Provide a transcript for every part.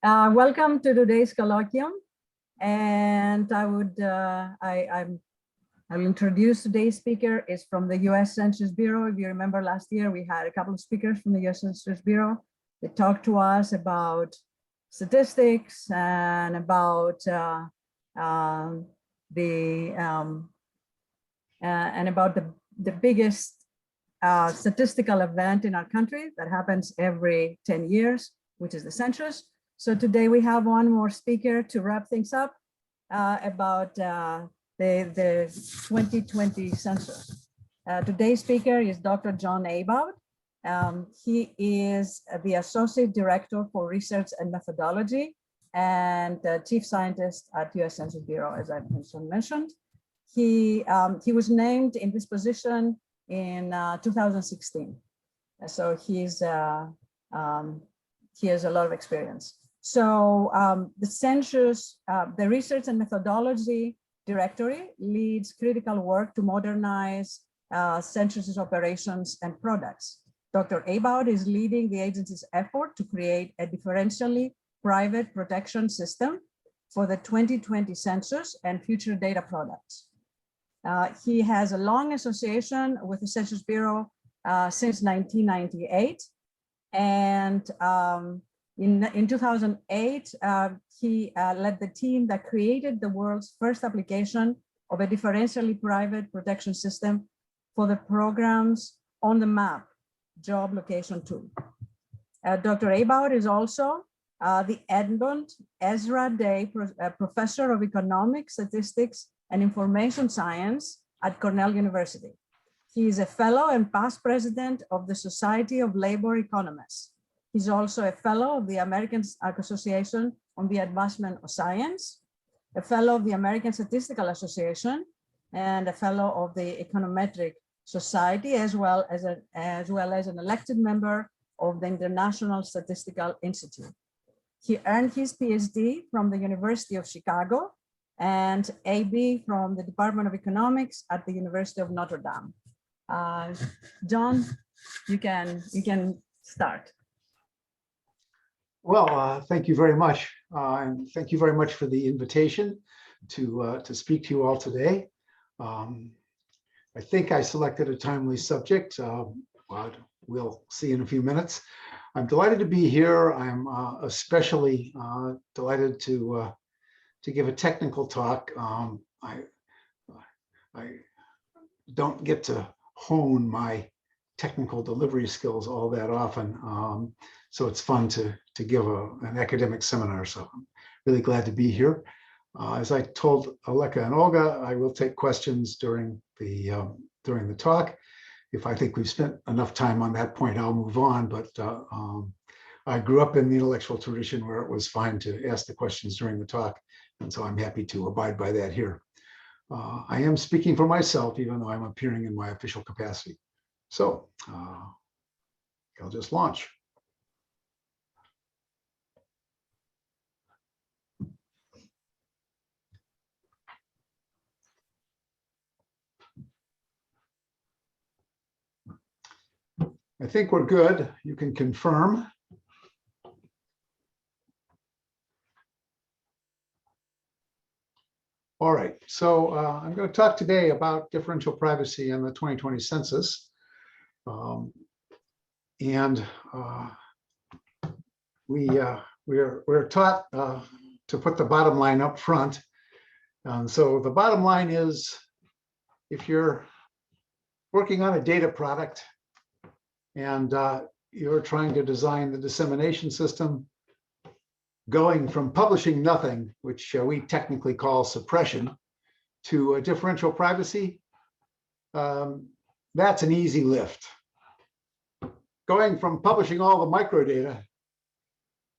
Welcome to today's colloquium, and I'll introduce today's speaker. Is from the U.S. Census Bureau. If you remember last year, we had a couple of speakers from the U.S. Census Bureau. They talked to us about statistics and about the biggest statistical event in our country that happens every 10 years, which is the census. So today we have one more speaker to wrap things up about the 2020 census. Today's speaker is Dr. John Abowd. He is the Associate Director for Research and Methodology and Chief Scientist at U.S. Census Bureau, as I mentioned. He was named in this position in 2016. So he has a lot of experience. So the census, the Research and Methodology Directorate leads critical work to modernize census operations and products. Dr. Abowd is leading the agency's effort to create a differentially private protection system for the 2020 census and future data products. He has a long association with the Census Bureau since 1998. And in 2008, he led the team that created the world's first application of a differentially private protection system for the program's On the Map job location tool. Dr. Abowd is also the Edmund Ezra Day Professor of Economics, Statistics, and Information Science at Cornell University. He is a fellow and past president of the Society of Labor Economists. He's also a fellow of the American Association on the Advancement of Science, a fellow of the American Statistical Association, and a fellow of the Econometric Society, as well as an elected member of the International Statistical Institute. He earned his PhD from the University of Chicago and AB from the Department of Economics at the University of Notre Dame. John, you can start. Well, thank you very much, and thank you very much for the invitation to speak to you all today. I think I selected a timely subject. We'll see in a few minutes. I'm delighted to be here. I'm especially delighted to give a technical talk. I don't get to hone my technical delivery skills all that often, so it's fun to give an academic seminar. So I'm really glad to be here. As I told Aleka and Olga, I will take questions during the talk. If I think we've spent enough time on that point, I'll move on. But I grew up in the intellectual tradition where it was fine to ask the questions during the talk, and so I'm happy to abide by that here. I am speaking for myself, even though I'm appearing in my official capacity. So I'll just launch. I think we're good. You can confirm. All right, so I'm going to talk today about differential privacy and the 2020 census. We're taught to put the bottom line up front. And so the bottom line is, if you're working on a data product and you're trying to design the dissemination system, going from publishing nothing, which we technically call suppression, to a differential privacy, that's an easy lift. Going from publishing all the microdata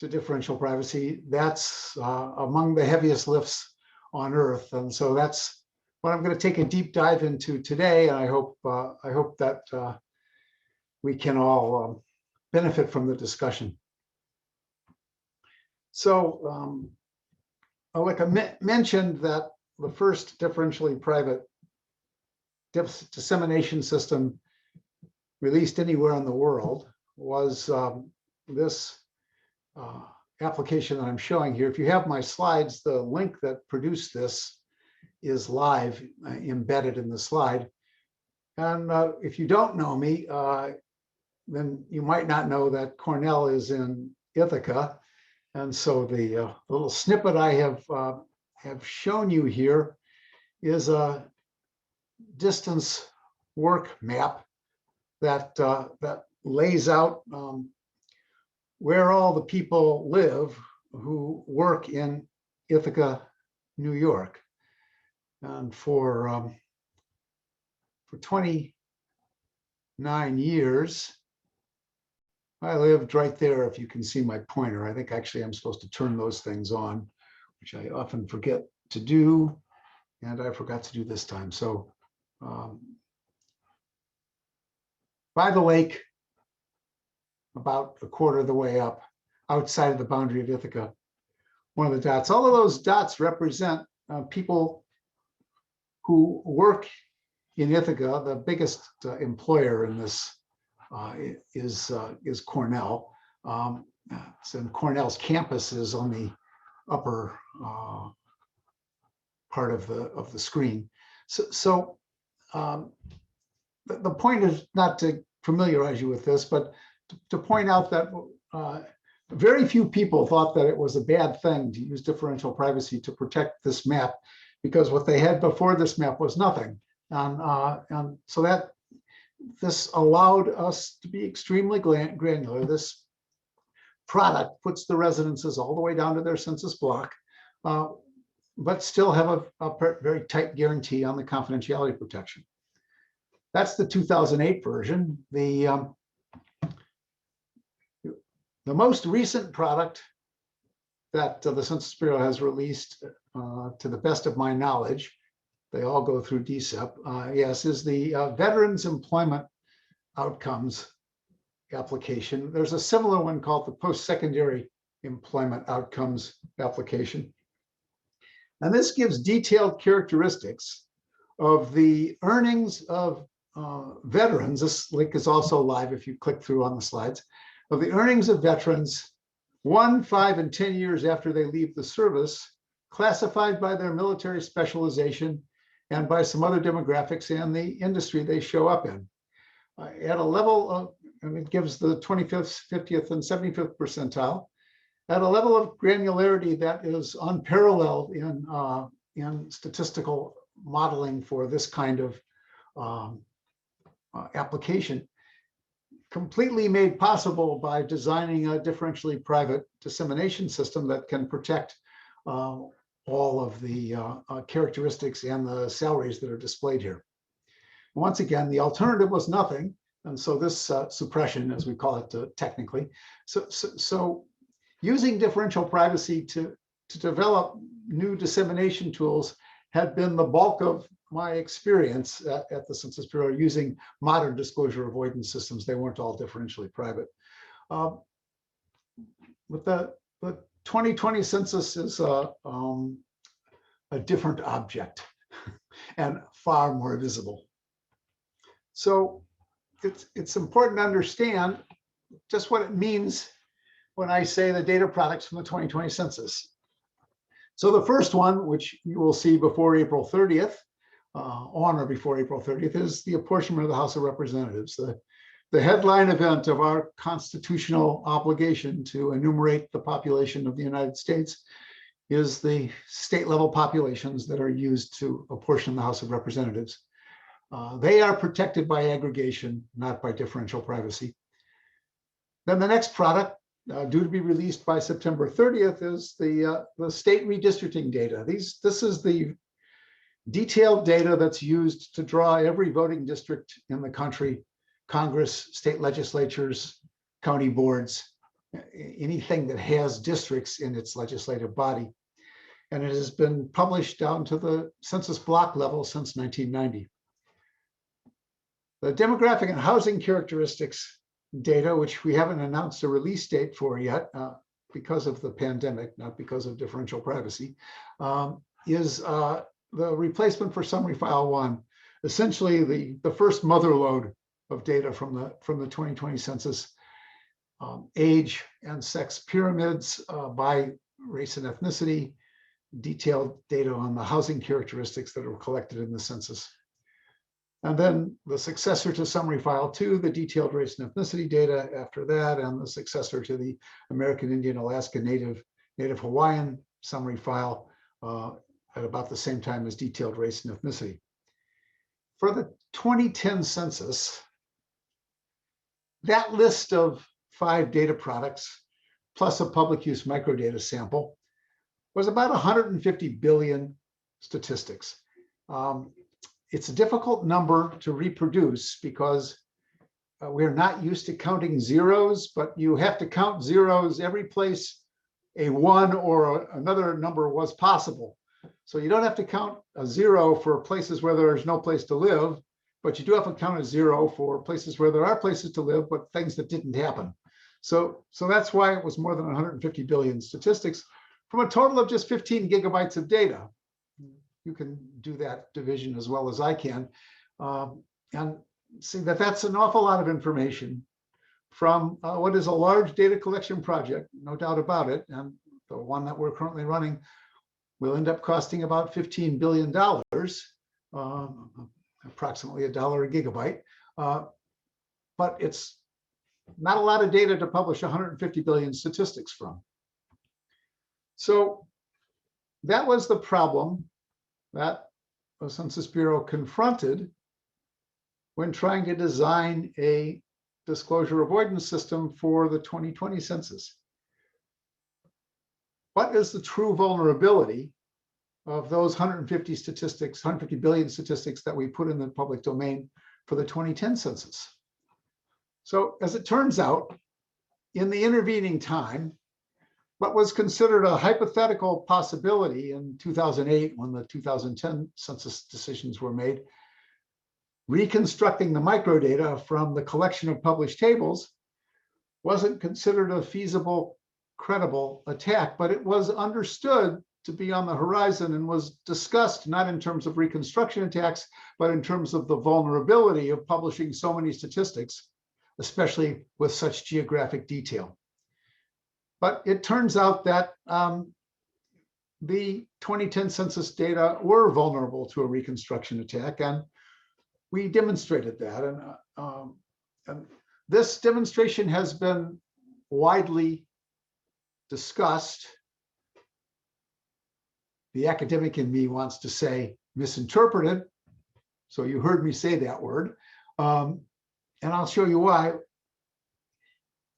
to differential privacy, that's among the heaviest lifts on Earth. And so that's what I'm going to take a deep dive into today. And I hope that we can all benefit from the discussion. So Aleka mentioned that the first differentially private dissemination system released anywhere in the world was this application that I'm showing here. If you have my slides, the link that produced this is live, embedded in the slide. And if you don't know me, then you might not know that Cornell is in Ithaca. And so the little snippet I have shown you here is a distance work map that lays out where all the people live who work in Ithaca, New York. And for 29 years, I lived right there, if you can see my pointer. I think actually I'm supposed to turn those things on, which I often forget to do, and I forgot to do this time. So by the lake, about a quarter of the way up, outside of the boundary of Ithaca, one of the dots. All of those dots represent people who work in Ithaca. The biggest employer in this is Cornell. So Cornell's campus is on the upper part of the screen. So the point is not to familiarize you with this, but to point out that very few people thought that it was a bad thing to use differential privacy to protect this map, because what they had before this map was nothing. And so that this allowed us to be extremely granular. This product puts the residences all the way down to their census block, but still have a very tight guarantee on the confidentiality protection. That's the 2008 version. The most recent product that the Census Bureau has released, to the best of my knowledge, they all go through DCEP, yes, is the Veterans Employment Outcomes application. There's a similar one called the Post-Secondary Employment Outcomes application. And this gives detailed characteristics of the earnings of veterans. This link is also live if you click through on the slides. Of the earnings of veterans 1, 5, and 10 years after they leave the service, classified by their military specialization and by some other demographics and the industry they show up in. At a level of, and it gives the 25th, 50th, and 75th percentile, at a level of granularity that is unparalleled in statistical modeling for this kind of application, completely made possible by designing a differentially private dissemination system that can protect all of the characteristics and the salaries that are displayed here. Once again, the alternative was nothing. And so this suppression, as we call it technically, so using differential privacy to develop new dissemination tools had been the bulk of my experience at the Census Bureau using modern disclosure avoidance systems. They weren't all differentially private. With the 2020 census is a different object and far more visible. So it's important to understand just what it means when I say the data products from the 2020 census. So the first one, which you will see before April 30th, on or before April 30th, is the apportionment of the House of Representatives. The headline event of our constitutional obligation to enumerate the population of the United States is the state level populations that are used to apportion the House of Representatives. They are protected by aggregation, not by differential privacy. Then the next product, due to be released by September 30th, is the state redistricting data. This is the detailed data that's used to draw every voting district in the country, Congress, state legislatures, county boards, anything that has districts in its legislative body. And it has been published down to the census block level since 1990. The demographic and housing characteristics data, which we haven't announced a release date for yet because of the pandemic, not because of differential privacy, is the replacement for summary file 1, essentially the first mother lode of data from the 2020 census. age and sex pyramids by race and ethnicity, detailed data on the housing characteristics that were collected in the census. And then the successor to summary file 2, the detailed race and ethnicity data after that, and the successor to the American Indian, Alaska Native, Native Hawaiian summary file at about the same time as detailed race and ethnicity. For the 2010 census, that list of 5 data products plus a public use microdata sample was about 150 billion statistics. It's a difficult number to reproduce because we're not used to counting zeros, but you have to count zeros every place a 1 or another number was possible. So you don't have to count a 0 for places where there's no place to live, but you do have to count a 0 for places where there are places to live, but things that didn't happen. So that's why it was more than 150 billion statistics from a total of just 15 gigabytes of data. You can do that division as well as I can, and see that that's an awful lot of information from what is a large data collection project, no doubt about it. And the one that we're currently running will end up costing about $15 billion, approximately $1 a gigabyte. But it's not a lot of data to publish 150 billion statistics from. So that was the problem that the Census Bureau confronted when trying to design a disclosure avoidance system for the 2020 census. What is the true vulnerability of those 150 billion statistics that we put in the public domain for the 2010 census? So as it turns out, in the intervening time, what was considered a hypothetical possibility in 2008 when the 2010 census decisions were made, reconstructing the microdata from the collection of published tables wasn't considered a feasible, credible attack, but it was understood to be on the horizon and was discussed not in terms of reconstruction attacks, but in terms of the vulnerability of publishing so many statistics, especially with such geographic detail. But it turns out that the 2010 census data were vulnerable to a reconstruction attack, and we demonstrated that. And this demonstration has been widely discussed. The academic in me wants to say misinterpreted, so you heard me say that word, and I'll show you why.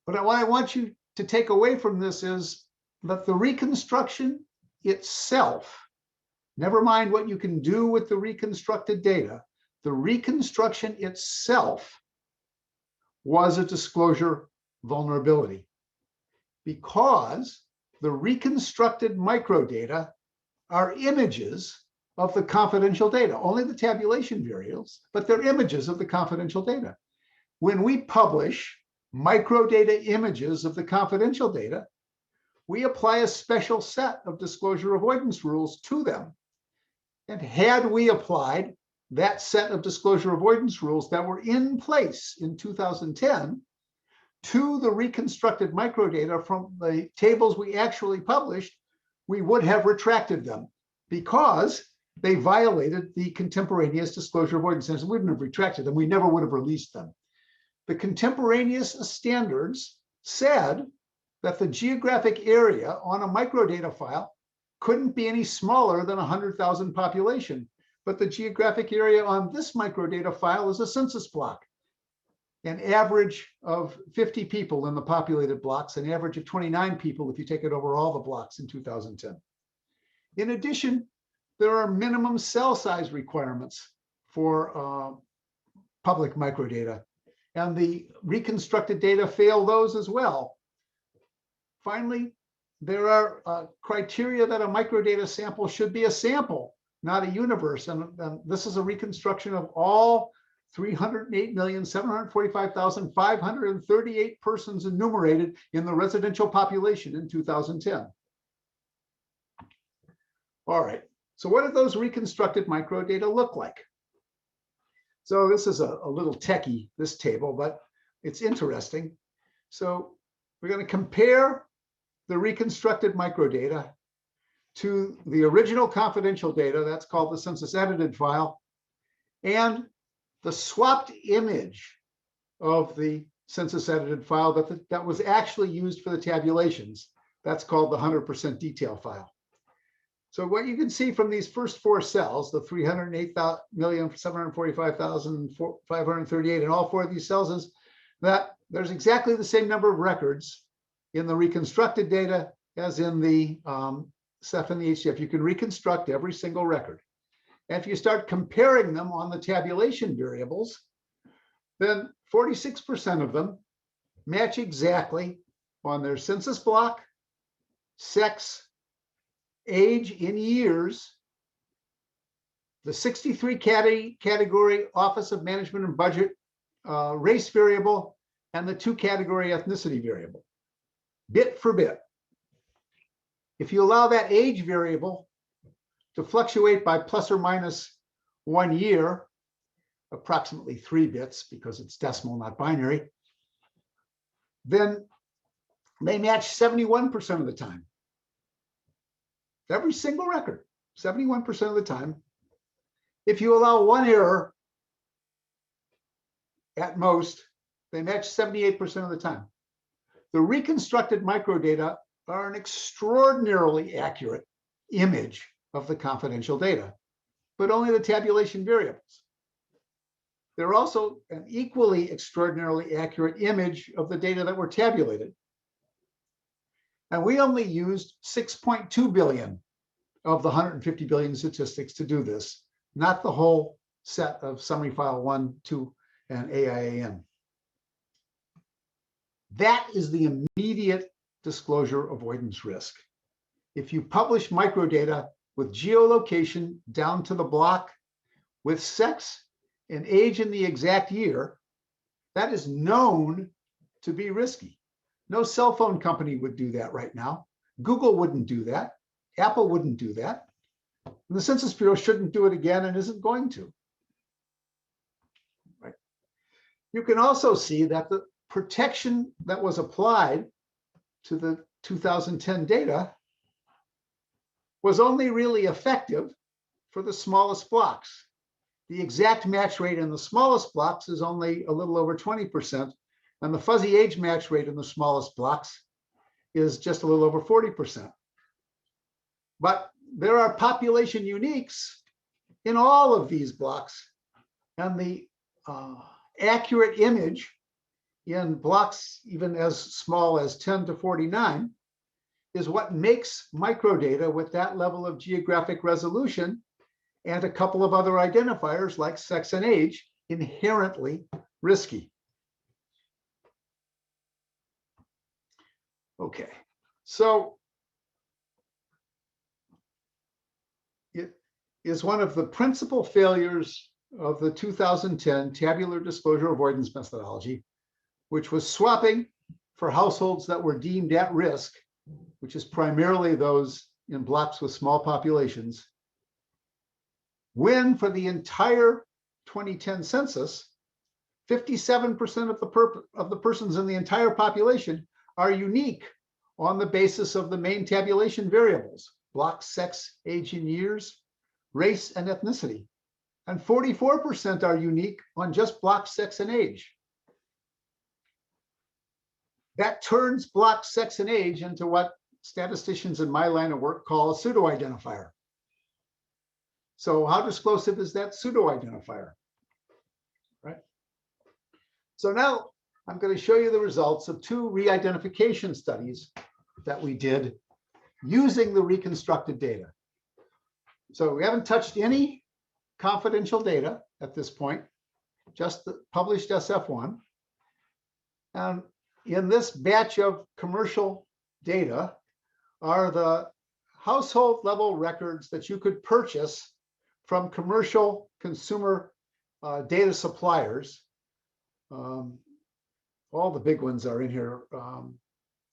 But what I want you to take away from this is that the reconstruction itself, never mind what you can do with the reconstructed data, the reconstruction itself was a disclosure vulnerability because the reconstructed microdata are images of the confidential data, only the tabulation variables, but they're images of the confidential data. When we publish microdata images of the confidential data, we apply a special set of disclosure avoidance rules to them. And had we applied that set of disclosure avoidance rules that were in place in 2010 to the reconstructed microdata from the tables we actually published, we would have retracted them because they violated the contemporaneous disclosure avoidance standards. We wouldn't have retracted them. We never would have released them. The contemporaneous standards said that the geographic area on a microdata file couldn't be any smaller than 100,000 population. But the geographic area on this microdata file is a census block. An average of 50 people in the populated blocks, an average of 29 people if you take it over all the blocks in 2010. In addition, there are minimum cell size requirements for public microdata, and the reconstructed data fail those as well. Finally, there are criteria that a microdata sample should be a sample, not a universe. And this is a reconstruction of all 308,745,538 persons enumerated in the residential population in 2010. All right, so what do those reconstructed microdata look like? So this is a little techie, this table, but it's interesting. So We're going to compare the reconstructed microdata to the original confidential data, that's called the census edited file, and the swapped image of the census edited file that was actually used for the tabulations. That's called the 100% detail file. So what you can see from these first four cells, the 308,745,538 in all four of these cells, is that there's exactly the same number of records in the reconstructed data as in the CEF and the HDF. You can reconstruct every single record. And if you start comparing them on the tabulation variables, then 46% of them match exactly on their census block, sex, age in years, the 63 category Office of Management and Budget race variable, and the 2 category ethnicity variable, bit for bit. If you allow that age variable to fluctuate by plus or minus 1 year, approximately 3 bits because it's decimal, not binary, then they match 71% of the time. Every single record, 71% of the time. If you allow 1 error at most, they match 78% of the time. The reconstructed microdata are an extraordinarily accurate image of the confidential data, but only the tabulation variables. They're also an equally extraordinarily accurate image of the data that were tabulated. And we only used 6.2 billion of the 150 billion statistics to do this, not the whole set of summary file 1, 2, and AIAN. That is the immediate disclosure avoidance risk. If you publish microdata with geolocation down to the block, with sex and age in the exact year, that is known to be risky. No cell phone company would do that right now. Google wouldn't do that. Apple wouldn't do that. And the Census Bureau shouldn't do it again and isn't going to. Right. You can also see that the protection that was applied to the 2010 data was only really effective for the smallest blocks. The exact match rate in the smallest blocks is only a little over 20%, and the fuzzy age match rate in the smallest blocks is just a little over 40%. But there are population uniques in all of these blocks, and the accurate image in blocks even as small as 10 to 49 is what makes microdata with that level of geographic resolution and a couple of other identifiers like sex and age inherently risky. Okay, so it is one of the principal failures of the 2010 tabular disclosure avoidance methodology, which was swapping for households that were deemed at risk, which is primarily those in blocks with small populations, when for the entire 2010 census, 57% of the persons in the entire population are unique on the basis of the main tabulation variables: block, sex, age in years, race, and ethnicity. And 44% are unique on just block, sex, and age. That turns block, sex, and age into what statisticians in my line of work call a pseudoidentifier. So how disclosive is that pseudoidentifier? Right. So now I'm going to show you the results of 2 re-identification studies that we did using the reconstructed data. So we haven't touched any confidential data at this point, just the published SF1. And in this batch of commercial data are the household level records that you could purchase from commercial consumer data suppliers. All the big ones are in here.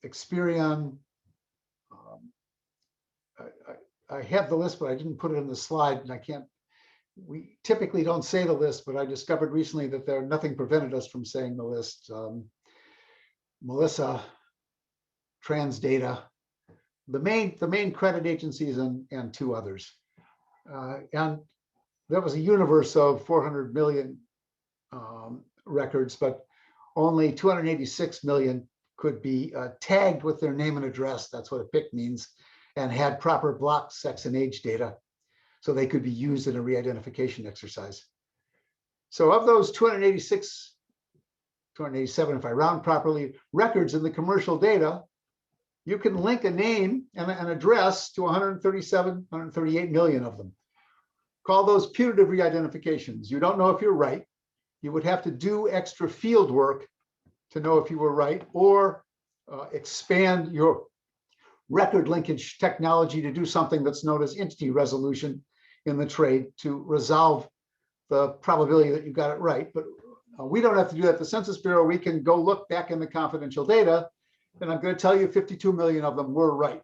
Experian. I have the list, but I didn't put it in the slide, and I can't. We typically don't say the list, but I discovered recently that nothing prevented us from saying the list. Melissa Transdata, the main credit agencies and two others. And there was a universe of 400 million records, but only 286 million could be tagged with their name and address. That's what a PIC means, and had proper block, sex, and age data, so they could be used in a re-identification exercise. So of those 286, 287, if I round properly, records in the commercial data, you can link a name and an address to 137, 138 million of them. Call those putative re-identifications. You don't know if you're right. You would have to do extra field work to know if you were right, or expand your record linkage technology to do something that's known as entity resolution in the trade to resolve the probability that you got it right. But we don't have to do that at the Census Bureau. We can go look back in the confidential data, and I'm going to tell you 52 million of them were right.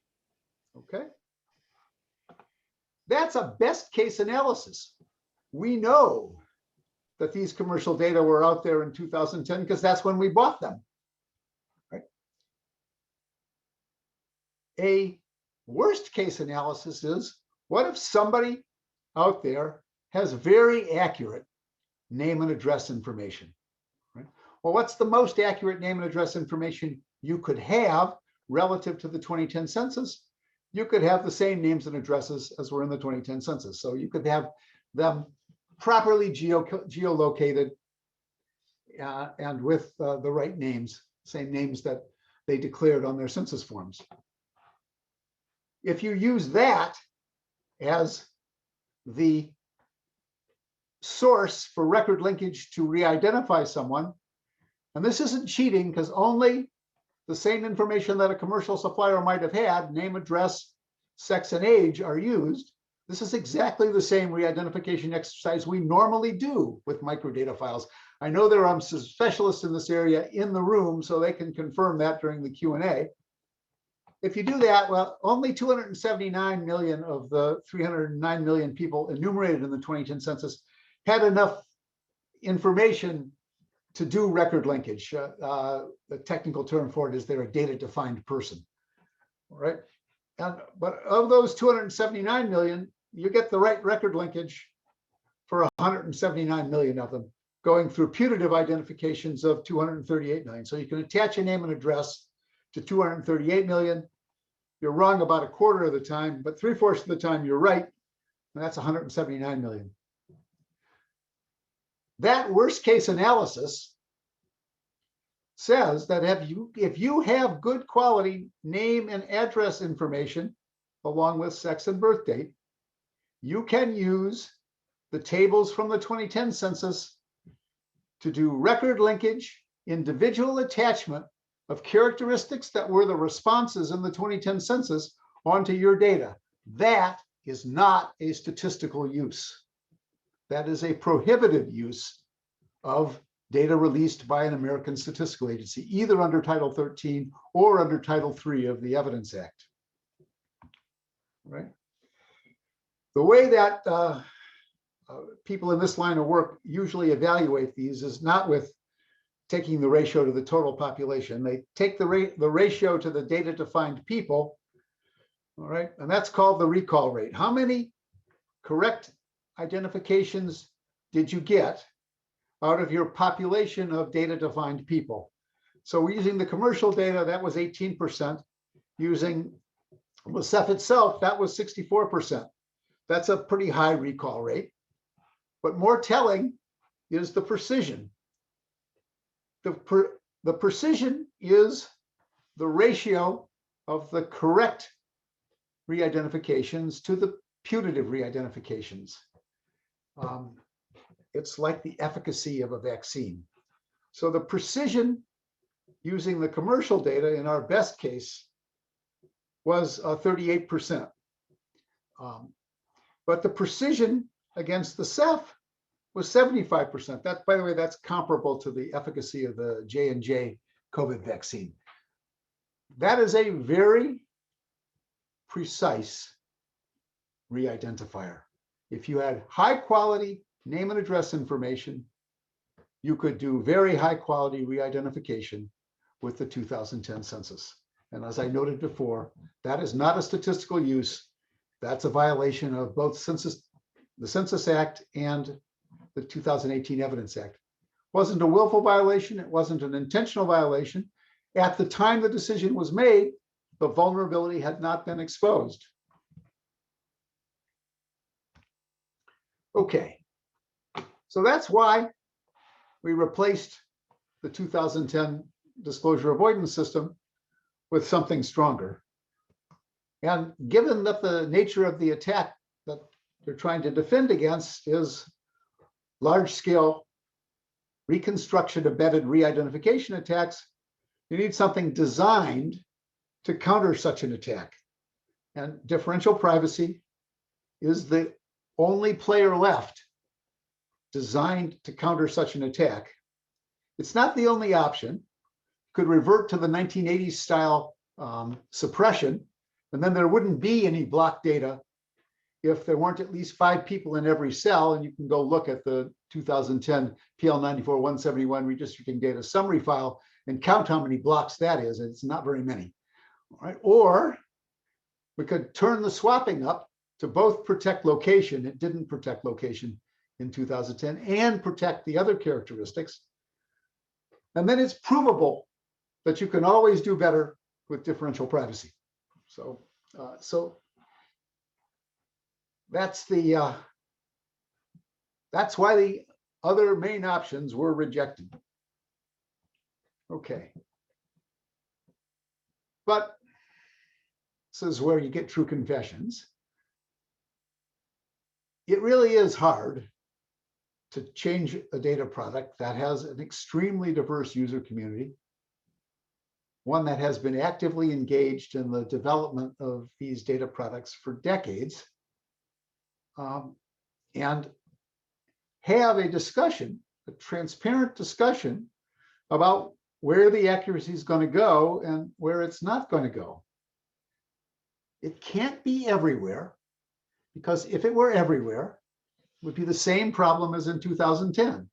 Okay. That's a best case analysis. We know that these commercial data were out there in 2010 because that's when we bought them. Right? A worst case analysis is, what if somebody out there has very accurate name and address information? Right? Well, what's the most accurate name and address information you could have relative to the 2010 census? You could have the same names and addresses as were in the 2010 census. So you could have them properly geolocated and with the right names, same names that they declared on their census forms. If you use that as the source for record linkage to re-identify someone, and this isn't cheating because only the same information that a commercial supplier might have had, name, address, sex, and age, are used. This is exactly the same re-identification exercise we normally do with microdata files. I know there are some specialists in this area in the room, so they can confirm that during the Q&A. If you do that, well, only 279 million of the 309 million people enumerated in the 2010 census had enough information to do record linkage. The technical term for it is they're a data-defined person, all right? But of those 279 million, you get the right record linkage for 179 million of them, going through putative identifications of 238 million. So you can attach a name and address to 238 million. You're wrong about a quarter of the time, but 3/4 of the time you're right, and that's 179 million. That worst case analysis says that if you have good quality name and address information along with sex and birth date, you can use the tables from the 2010 census to do record linkage, individual attachment of characteristics that were the responses in the 2010 census onto your data. That is not a statistical use. That is a prohibited use of data released by an American statistical agency, either under Title 13 or under Title 3 of the Evidence Act. Right? The way that people in this line of work usually evaluate these is not with taking the ratio to the total population. They take the ratio to the data-defined people, all right? And that's called the recall rate. How many correct identifications did you get out of your population of data-defined people? So we're using the commercial data, that was 18%. Using LaCef itself, that was 64%. That's a pretty high recall rate. But more telling is the precision. The precision is the ratio of the correct re-identifications to the putative re-identifications. It's like the efficacy of a vaccine. So the precision using the commercial data in our best case was 38%. But the precision against the CEF was 75%. That, by the way, that's comparable to the efficacy of the J&J COVID vaccine. That is a very precise re-identifier. If you had high quality name and address information, you could do very high quality re-identification with the 2010 census. And as I noted before, that is not a statistical use. That's a violation of both the Census Act and the 2018 Evidence Act. It wasn't a willful violation. It wasn't an intentional violation. At the time the decision was made, the vulnerability had not been exposed. Okay, so that's why we replaced the 2010 disclosure avoidance system with something stronger. And given that the nature of the attack that they're trying to defend against is large-scale reconstruction embedded re-identification attacks, you need something designed to counter such an attack. And differential privacy is the only player left designed to counter such an attack. It's not the only option. Could revert to the 1980s style suppression, and then there wouldn't be any block data if there weren't at least 5 people in every cell. And you can go look at the 2010 PL94-171 redistricting data summary file and count how many blocks that is. It's not very many. All right. Or we could turn the swapping up to both protect location. It didn't protect location in 2010 and protect the other characteristics. And then it's provable that you can always do better with differential privacy. So, that's why the other main options were rejected. Okay. But this is where you get true confessions. It really is hard to change a data product that has an extremely diverse user community, one that has been actively engaged in the development of these data products for decades, and have a discussion, a transparent discussion about where the accuracy is going to go and where it's not going to go. It can't be everywhere, because if it were everywhere, it would be the same problem as in 2010.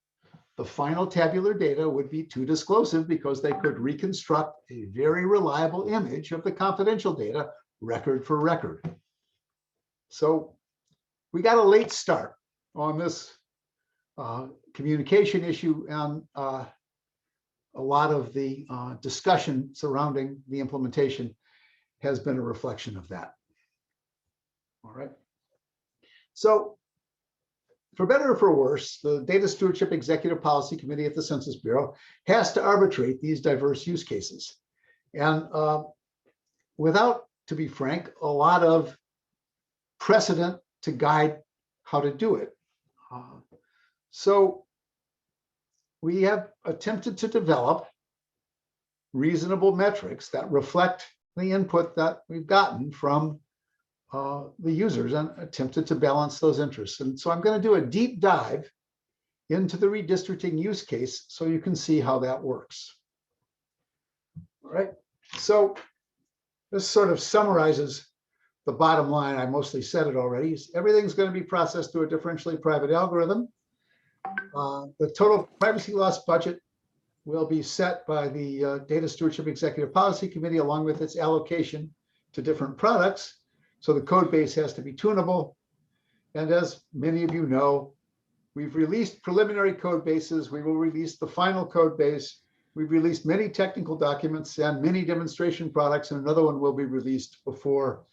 The final tabular data would be too disclosive because they could reconstruct a very reliable image of the confidential data record for record. So we got a late start on this communication issue, and a lot of the discussion surrounding the implementation has been a reflection of that. All right. So for better or for worse, the Data Stewardship Executive Policy Committee at the Census Bureau has to arbitrate these diverse use cases. And without, to be frank, a lot of precedent to guide how to do it. So we have attempted to develop reasonable metrics that reflect the input that we've gotten from the users and attempted to balance those interests. And so I'm going to do a deep dive into the redistricting use case so you can see how that works. All right. So this sort of summarizes the bottom line. I mostly said it already. Everything's going to be processed through a differentially private algorithm. The total privacy loss budget will be set by the Data Stewardship Executive Policy Committee along with its allocation to different products. So the code base has to be tunable. And as many of you know, we've released preliminary code bases. We will release the final code base. We've released many technical documents and many demonstration products, and another one will be released before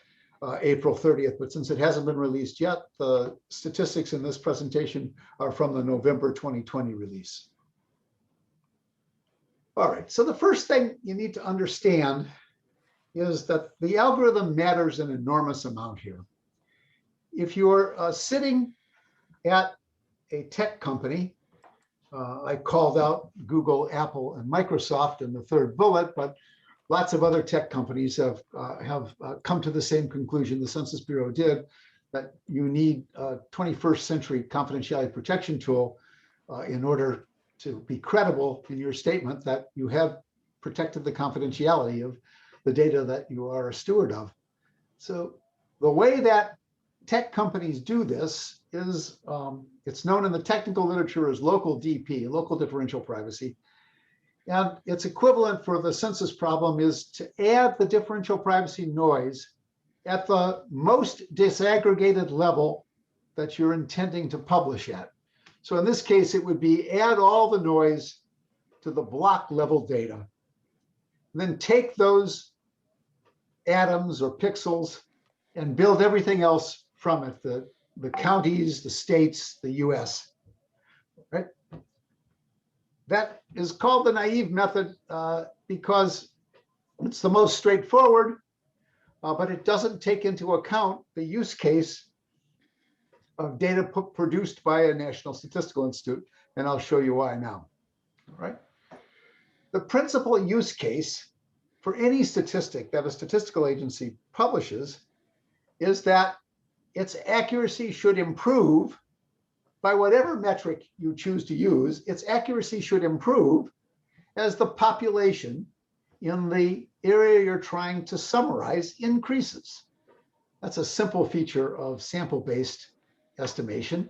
April 30th. But since it hasn't been released yet, the statistics in this presentation are from the November 2020 release. All right, so the first thing you need to understand is that the algorithm matters an enormous amount here. If you're sitting at a tech company, I called out Google, Apple, and Microsoft in the third bullet, but lots of other tech companies have come to the same conclusion the Census Bureau did, that you need a 21st century confidentiality protection tool in order to be credible in your statement that you have protected the confidentiality of the data that you are a steward of. So the way that tech companies do this is, it's known in the technical literature as local DP, local differential privacy. And its equivalent for the census problem is to add the differential privacy noise at the most disaggregated level that you're intending to publish at. So in this case, it would be add all the noise to the block level data, then take those atoms or pixels and build everything else from it, the counties, the states, the US, right? That is called the naive method because it's the most straightforward, but it doesn't take into account the use case of data produced by a National Statistical Institute, and I'll show you why now. All right. The principal use case for any statistic that a statistical agency publishes is that its accuracy should improve by whatever metric you choose to use. Its accuracy should improve as the population in the area you're trying to summarize increases. That's a simple feature of sample-based estimation.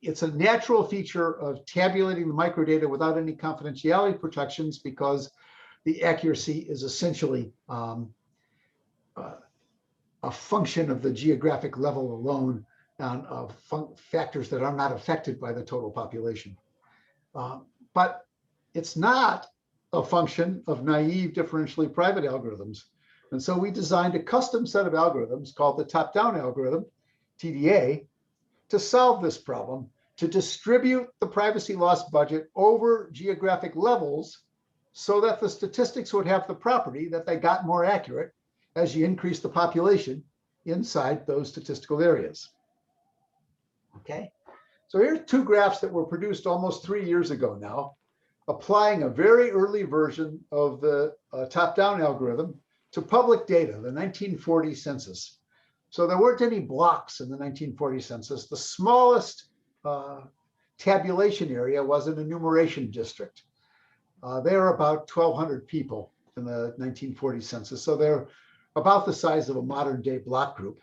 It's a natural feature of tabulating the microdata without any confidentiality protections because the accuracy is essentially a function of the geographic level alone and of factors that are not affected by the total population. But it's not a function of naive differentially private algorithms. And so we designed a custom set of algorithms called the top-down algorithm, TDA, to solve this problem, to distribute the privacy loss budget over geographic levels so that the statistics would have the property that they got more accurate as you increase the population inside those statistical areas. Okay, so here's two graphs that were produced almost 3 years ago now, applying a very early version of the top-down algorithm to public data, the 1940 census. So there weren't any blocks in the 1940 census. The smallest tabulation area was an enumeration district. They are about 1,200 people in the 1940 census. So they're about the size of a modern day block group.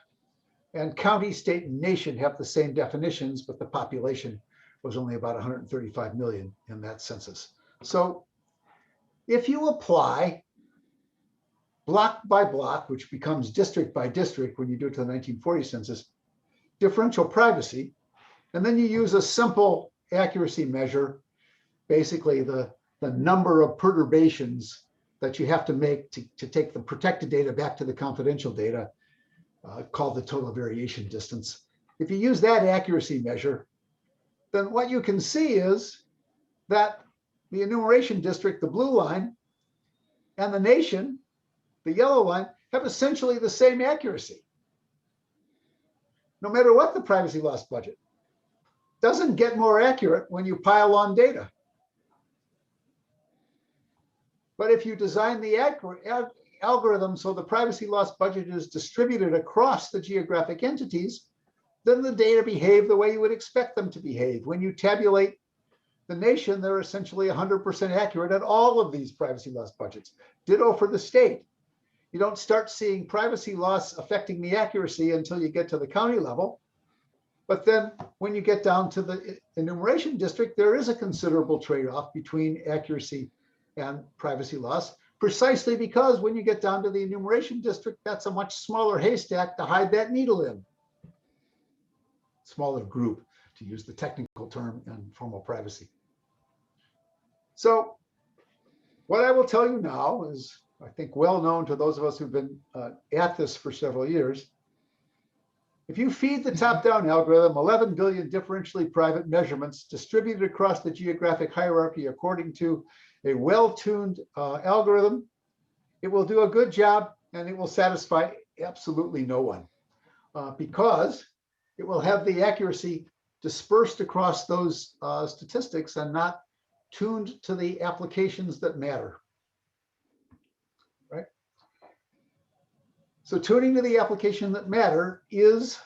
And county, state, and nation have the same definitions, but the population was only about 135 million in that census. So if you apply block by block, which becomes district by district when you do it to the 1940 census, differential privacy, and then you use a simple accuracy measure, basically the number of perturbations that you have to make to take the protected data back to the confidential data, called the total variation distance. If you use that accuracy measure, then what you can see is that the enumeration district, the blue line, and the nation, the yellow line, have essentially the same accuracy. No matter what the privacy loss budget. Doesn't get more accurate when you pile on data. But if you design the algorithm so the privacy loss budget is distributed across the geographic entities, then the data behave the way you would expect them to behave. When you tabulate the nation, they're essentially 100% accurate at all of these privacy loss budgets. Ditto for the state. You don't start seeing privacy loss affecting the accuracy until you get to the county level. But then when you get down to the enumeration district, there is a considerable trade-off between accuracy and privacy loss, precisely because when you get down to the enumeration district, that's a much smaller haystack to hide that needle in. Smaller group, to use the technical term in formal privacy. So what I will tell you now is, I think, well known to those of us who've been at this for several years. If you feed the top-down algorithm 11 billion differentially private measurements distributed across the geographic hierarchy according to a well-tuned algorithm, it will do a good job and it will satisfy absolutely no one because it will have the accuracy dispersed across those statistics and not tuned to the applications that matter. Right? So tuning to the application that matter is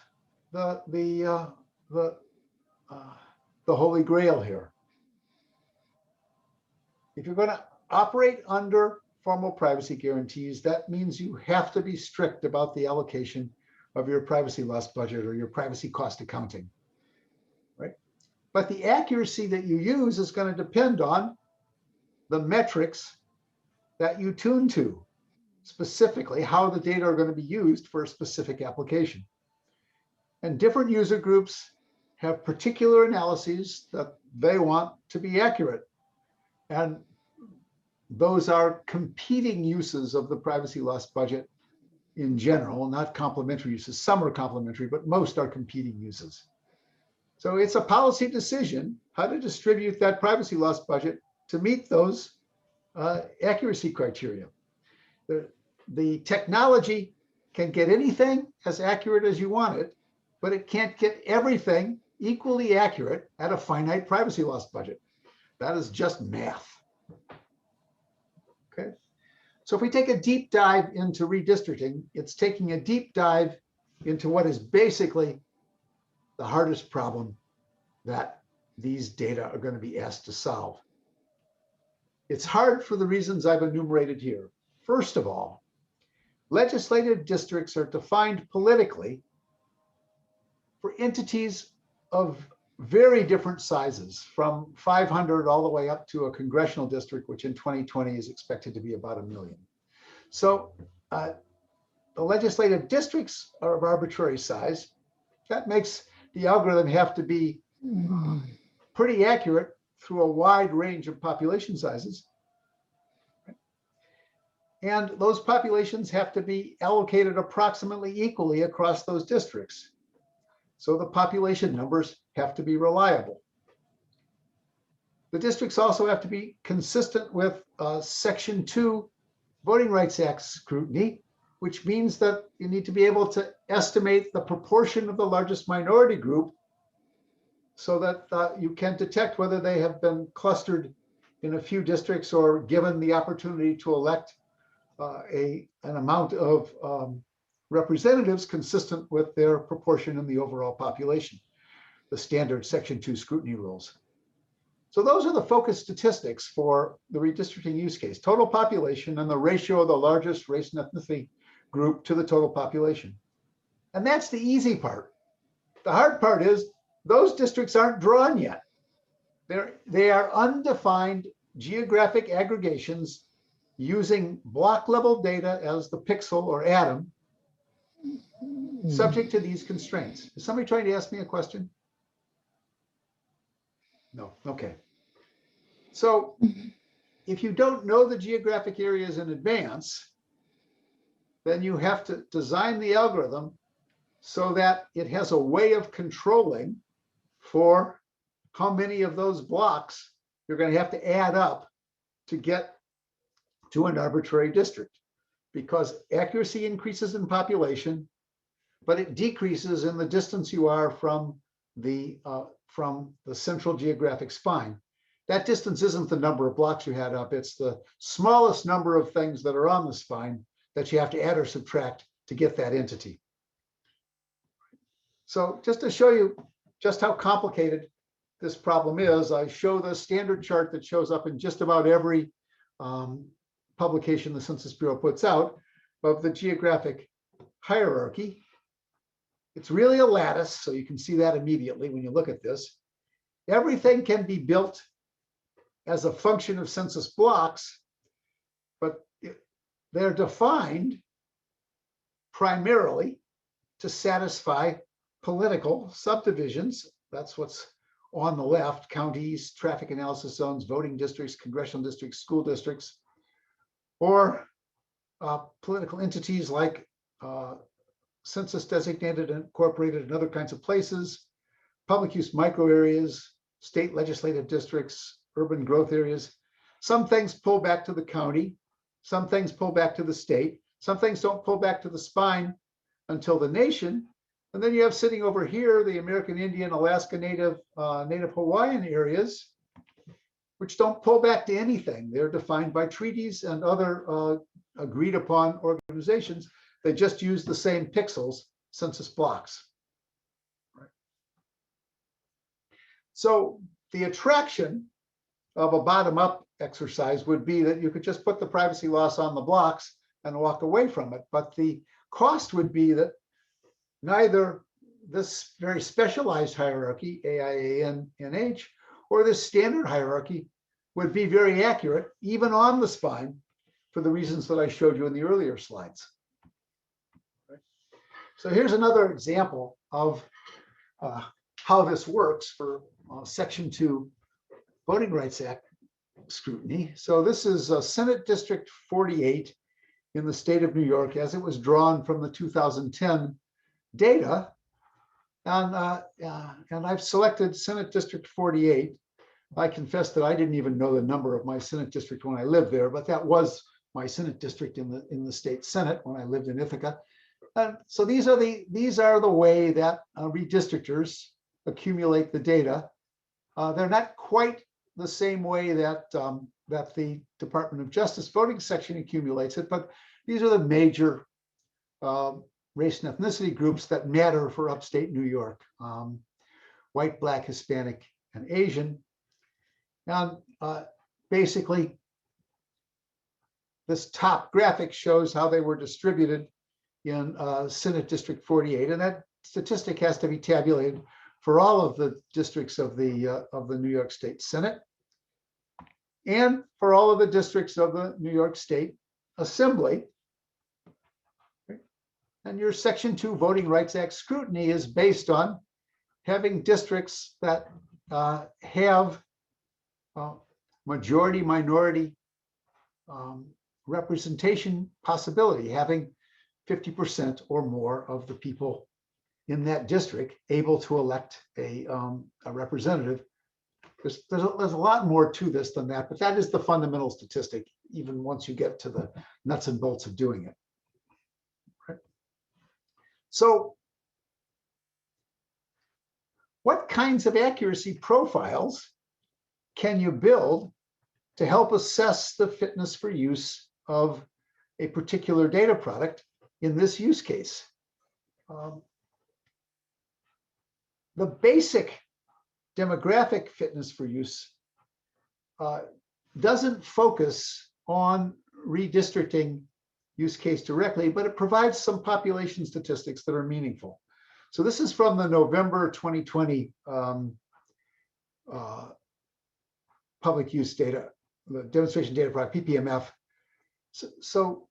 the Holy Grail here. If you're going to operate under formal privacy guarantees, that means you have to be strict about the allocation of your privacy loss budget or your privacy cost accounting, right? But the accuracy that you use is going to depend on the metrics that you tune to, specifically how the data are going to be used for a specific application. And different user groups have particular analyses that they want to be accurate. And those are competing uses of the privacy loss budget in general, not complementary uses. Some are complementary, but most are competing uses. So it's a policy decision how to distribute that privacy loss budget to meet those accuracy criteria. The technology can get anything as accurate as you want it, but it can't get everything equally accurate at a finite privacy loss budget. That is just math. Okay. So if we take a deep dive into redistricting, it's taking a deep dive into what is basically the hardest problem that these data are going to be asked to solve. It's hard for the reasons I've enumerated here. First of all, legislative districts are defined politically for entities of very different sizes, from 500 all the way up to a congressional district, which in 2020 is expected to be about 1 million. So the legislative districts are of arbitrary size. That makes the algorithm have to be pretty accurate through a wide range of population sizes. And those populations have to be allocated approximately equally across those districts. So the population numbers have to be reliable. The districts also have to be consistent with Section 2 Voting Rights Act scrutiny, which means that you need to be able to estimate the proportion of the largest minority group so that you can detect whether they have been clustered in a few districts or given the opportunity to elect an amount of representatives consistent with their proportion in the overall population, the standard Section 2 scrutiny rules. So those are the focus statistics for the redistricting use case: total population and the ratio of the largest race and ethnicity group to the total population. And that's the easy part. The hard part is those districts aren't drawn yet. They are undefined geographic aggregations using block level data as the pixel or atom, subject to these constraints. Is somebody trying to ask me a question? No, okay. So if you don't know the geographic areas in advance, then you have to design the algorithm so that it has a way of controlling for how many of those blocks you're going to have to add up to get to an arbitrary district, because accuracy increases in population, but it decreases in the distance you are from the central geographic spine. That distance isn't the number of blocks you had up, it's the smallest number of things that are on the spine that you have to add or subtract to get that entity. So just to show you just how complicated this problem is, I show the standard chart that shows up in just about every publication the Census Bureau puts out of the geographic hierarchy. It's really a lattice, so you can see that immediately when you look at this. Everything can be built as a function of census blocks, but they're defined primarily to satisfy political subdivisions. That's what's on the left: counties, traffic analysis zones, voting districts, congressional districts, school districts, or political entities like census designated and incorporated and other kinds of places, public use micro areas, state legislative districts, urban growth areas. Some things pull back to the county, some things pull back to the state, some things don't pull back to the spine until the nation. And then you have sitting over here the American Indian, Alaska Native, Native Hawaiian areas, which don't pull back to anything. They're defined by treaties and other agreed upon organizations. They just use the same pixels, census blocks. Right. So the attraction of a bottom-up exercise would be that you could just put the privacy loss on the blocks and walk away from it. But the cost would be that neither this very specialized hierarchy, AIA and NH, or this standard hierarchy would be very accurate, even on the spine, for the reasons that I showed you in the earlier slides. So here's another example of how this works for Section 2 Voting Rights Act scrutiny. So this is Senate District 48 in the state of New York as it was drawn from the 2010 data. And I've selected Senate District 48. I confess that I didn't even know the number of my Senate district when I lived there, but that was my Senate district in the state Senate when I lived in Ithaca. And so these are the way that redistrictors accumulate the data. They're not quite the same way that that the Department of Justice voting section accumulates it, but these are the major race and ethnicity groups that matter for upstate New York: white, Black, Hispanic, and Asian. And basically, this top graphic shows how they were distributed in Senate District 48, and that statistic has to be tabulated for all of the districts of the New York State Senate and for all of the districts of the New York State Assembly. And your Section 2 Voting Rights Act scrutiny is based on having districts that have majority minority representation possibility, having 50% or more of the people in that district able to elect a representative. There's a lot more to this than that, but that is the fundamental statistic, even once you get to the nuts and bolts of doing it. Right? So what kinds of accuracy profiles can you build to help assess the fitness for use of a particular data product in this use case? The basic demographic fitness for use doesn't focus on redistricting use case directly, but it provides some population statistics that are meaningful. So this is from the November 2020 public use data, the demonstration data product, PPMF. So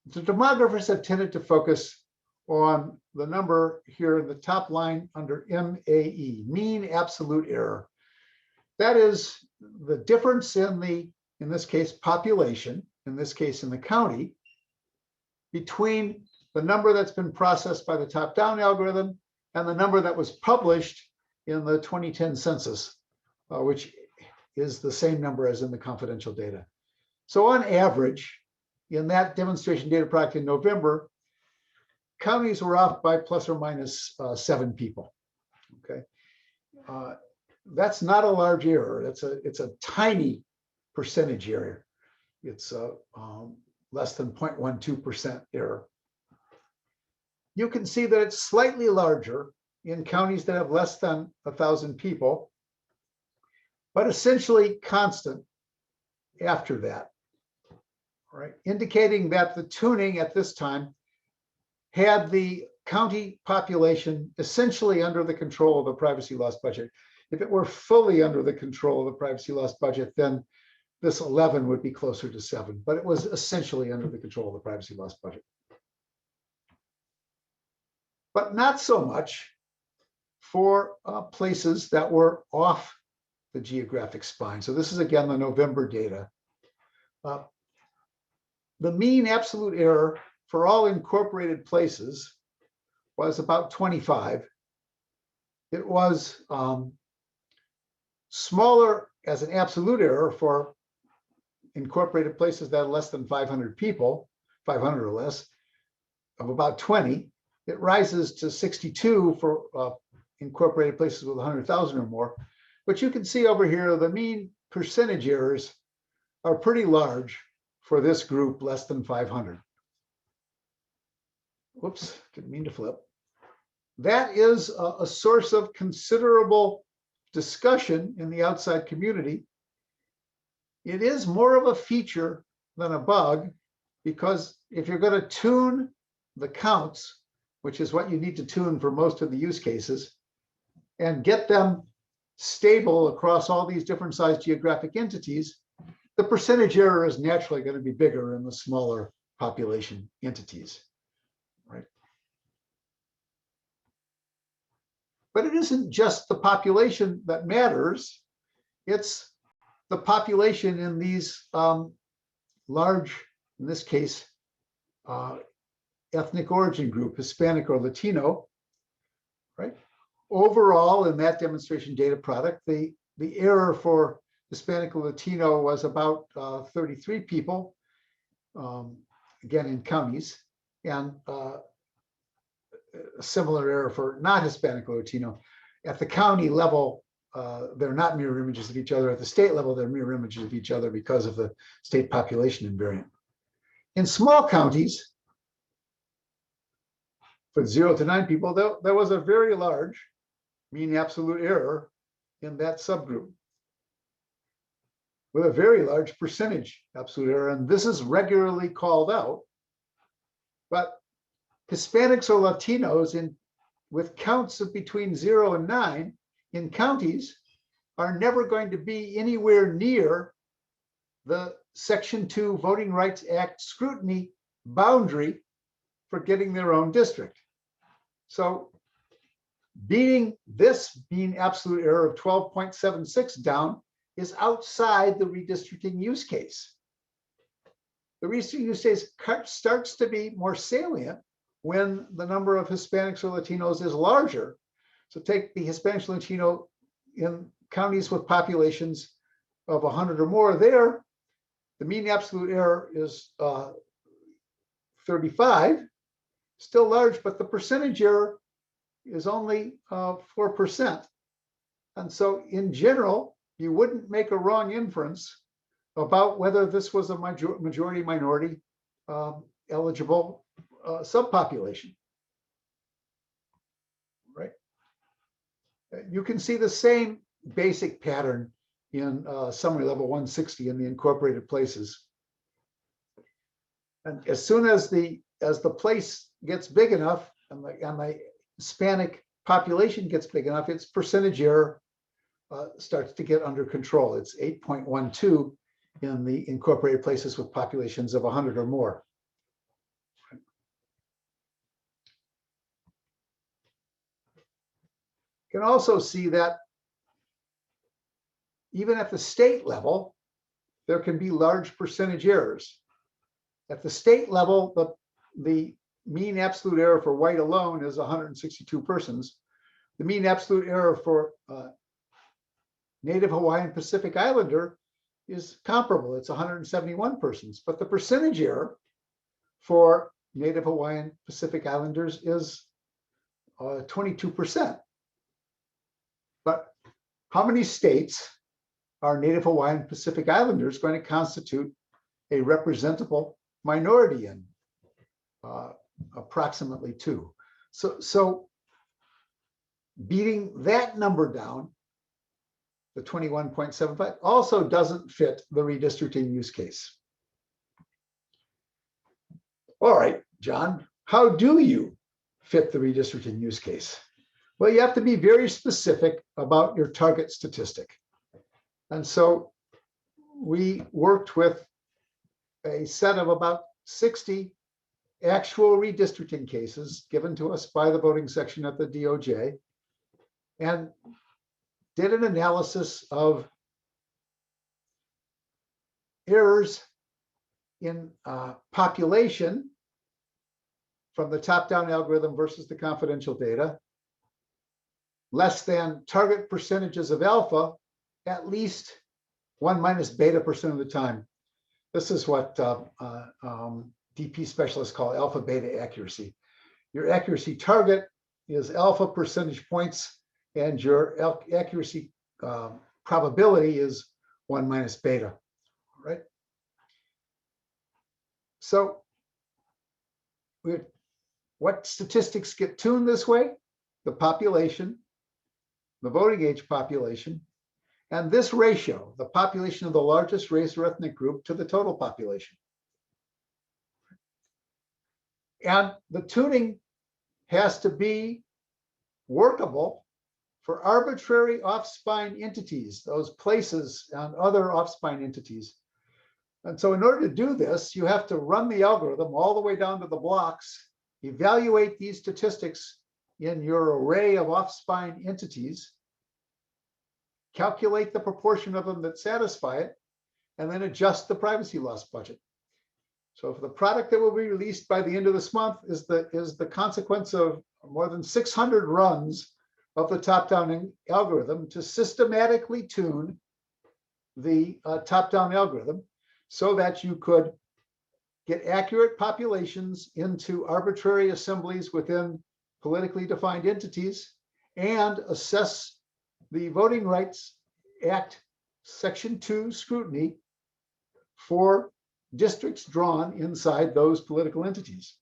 the demographers have tended to focus on the number here in the top line under MAE, mean absolute error. That is the difference in this case, population, in this case in the county, between the number that's been processed by the top-down algorithm and the number that was published in the 2010 census, which is the same number as in the confidential data. So on average, in that demonstration data product in November, counties were off by plus or minus 7 people. Okay, that's not a large error. It's a tiny percentage error. It's less than 0.12% error. You can see that it's slightly larger in counties that have less than 1,000 people, but essentially constant after that. All right, indicating that the tuning at this time had the county population essentially under the control of the privacy loss budget. If it were fully under the control of the privacy loss budget, then this 11 would be closer to 7, but it was essentially under the control of the privacy loss budget. But not so much for places that were off the geographic spine. So this is again the November data. The mean absolute error for all incorporated places was about 25. It was smaller as an absolute error for incorporated places that are less than 500 people, 500 or less, of about 20. It rises to 62 for incorporated places with 100,000 or more. But you can see over here, the mean percentage errors are pretty large for this group less than 500. Whoops, didn't mean to flip. That is a source of considerable discussion in the outside community. It is more of a feature than a bug, because if you're going to tune the counts, which is what you need to tune for most of the use cases, and get them stable across all these different sized geographic entities, the percentage error is naturally going to be bigger in the smaller population entities, right? But it isn't just the population that matters. It's the population in these large, in this case, ethnic origin group, Hispanic or Latino, right? Overall, in that demonstration data product, the error for Hispanic or Latino was about 33 people, again, in counties, and a similar error for not Hispanic or Latino. At the county level, they're not mirror images of each other. At the state level, they're mirror images of each other because of the state population invariant. In small counties, for 0 to 9 people, there was a very large mean absolute error in that subgroup with a very large percentage absolute error. And this is regularly called out. But Hispanics or Latinos with counts of between 0 and 9 in counties are never going to be anywhere near the Section 2 Voting Rights Act scrutiny boundary for getting their own district. So beating this mean absolute error of 12.76 down is outside the redistricting use case. The redistricting use case starts to be more salient when the number of Hispanics or Latinos is larger. So take the Hispanics or Latino in counties with populations of 100 or more there, the mean absolute error is 35, still large, but the percentage error is only 4%. And so in general, you wouldn't make a wrong inference about whether this was a majority minority eligible subpopulation, right? You can see the same basic pattern in summary level 160 in the incorporated places. And as soon as the place gets big enough and the Hispanic population gets big enough, its percentage error starts to get under control. It's 8.12 in the incorporated places with populations of 100 or more. You can also see that even at the state level, there can be large percentage errors. At the state level, the mean absolute error for white alone is 162 persons. The mean absolute error for Native Hawaiian Pacific Islander is comparable. It's 171 persons. But the percentage error for Native Hawaiian Pacific Islanders is 22%. But how many states are Native Hawaiian Pacific Islanders going to constitute a representable minority in? Approximately 2. So beating that number down, the 21.75, also doesn't fit the redistricting use case. All right, John, how do you fit the redistricting use case? Well, you have to be very specific about your target statistic. And so we worked with a set of about 60 actual redistricting cases given to us by the voting section at the DOJ, and did an analysis of errors in population from the top-down algorithm versus the confidential data, less than target percentages of alpha, at least 1 minus beta percent of the time. This is what DP specialists call alpha beta accuracy. Your accuracy target is alpha percentage points, and your accuracy probability is 1 minus beta, right? So what statistics get tuned this way? The population, the voting age population, and this ratio, the population of the largest race or ethnic group to the total population. And the tuning has to be workable for arbitrary off-spine entities, those places and other off-spine entities And so in order to do this, you have to run the algorithm all the way down to the blocks, evaluate these statistics in your array of off-spine entities, calculate the proportion of them that satisfy it, and then adjust the privacy loss budget. So for the product that will be released by the end of this month is the consequence of more than 600 runs of the top-down algorithm to systematically tune the top-down algorithm so that you could get accurate populations into arbitrary assemblies within politically defined entities and assess the Voting Rights Act Section 2 scrutiny for districts drawn inside those political entities.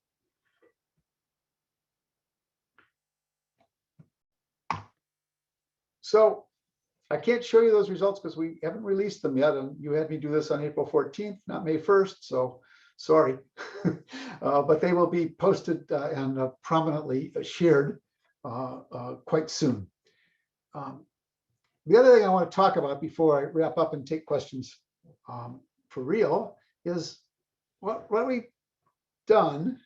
So I can't show you those results because we haven't released them yet, and you had me do this on April 14th, not May 1st, so sorry. But they will be posted and prominently shared quite soon. The other thing I want to talk about before I wrap up and take questions for real is what we've done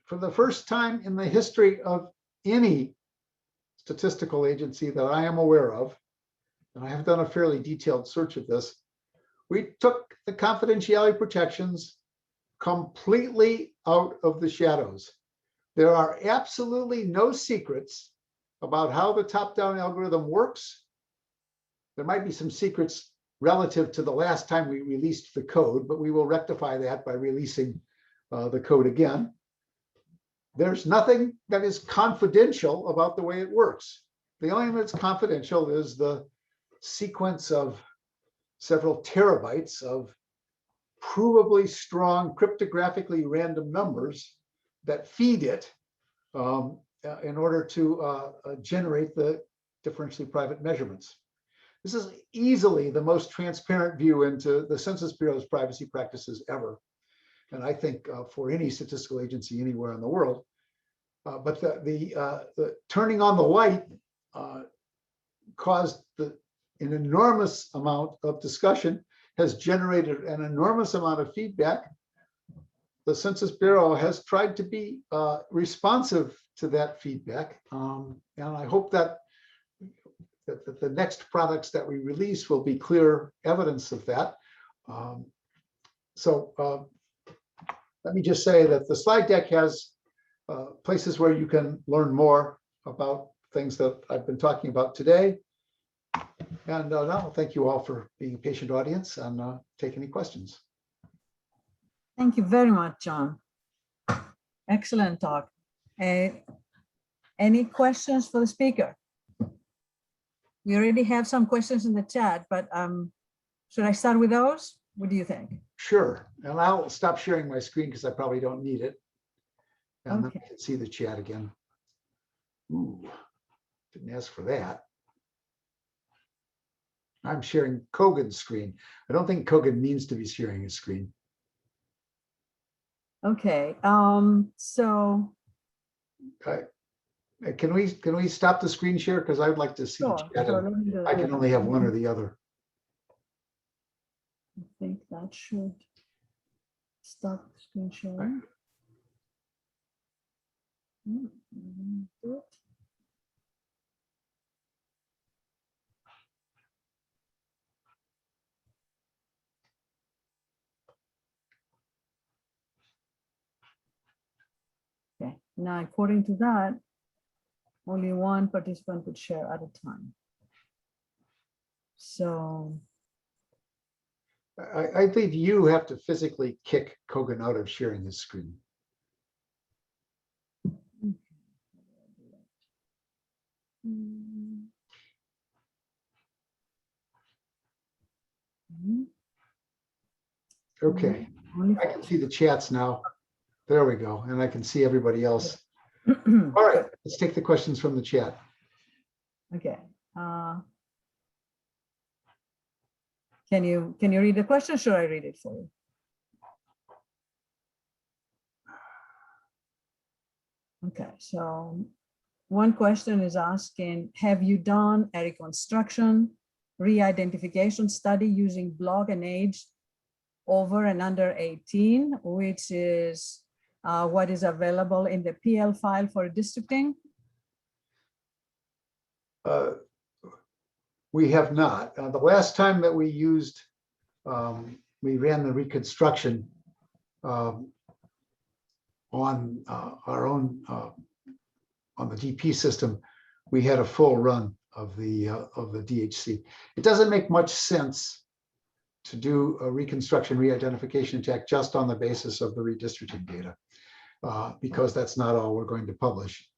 for the first time in the history of any statistical agency that I am aware of, and I have done a fairly detailed search of this. We took the confidentiality protections completely out of the shadows. There are absolutely no secrets about how the top-down algorithm works. There might be some secrets relative to the last time we released the code, but we will rectify that by releasing the code again. There's nothing that is confidential about the way it works. The only thing that's confidential is the sequence of several terabytes of provably strong cryptographically random numbers that feed it in order to generate the differentially private measurements. This is easily the most transparent view into the Census Bureau's privacy practices ever. And I think for any statistical agency anywhere in the world. But the turning on the light caused an enormous amount of discussion, has generated an enormous amount of feedback. The Census Bureau has tried to be responsive to that feedback. And I hope that the next products that we release will be clear evidence of that. Let me just say that the slide deck has places where you can learn more about things that I've been talking about today. And now, thank you all for being a patient audience and take any questions. Thank you very much, John. Excellent talk. Any questions for the speaker? We already have some questions in the chat, but should I start with those? What do you think? Sure. And I'll stop sharing my screen because I probably don't need it. And then I can see the chat again. Ooh, didn't ask for that. I'm sharing Kogan's screen. I don't think Kogan means to be sharing his screen. Okay. So can we stop the screen share? Because I'd like to see the chat. Sure, I can only have one or the other. I think that should stop the screen sharing. Okay, now according to that, only one participant could share at a time. So I think you have to physically kick Kogan out of sharing his screen. Okay, I can see the chats now. There we go. And I can see everybody else. All right, let's take the questions from the chat. Okay. Can you read the question? Should I read it for you? Okay, so one question is asking, have you done a reconstruction re-identification study using block and age over and under 18, which is what is available in the PL file for districting? We have not. The last time that we used, we ran the reconstruction on our own, on the DP system, we had a full run of the DHC. It doesn't make much sense to do a reconstruction re-identification attack just on the basis of the redistricting data, because that's not all we're going to publish.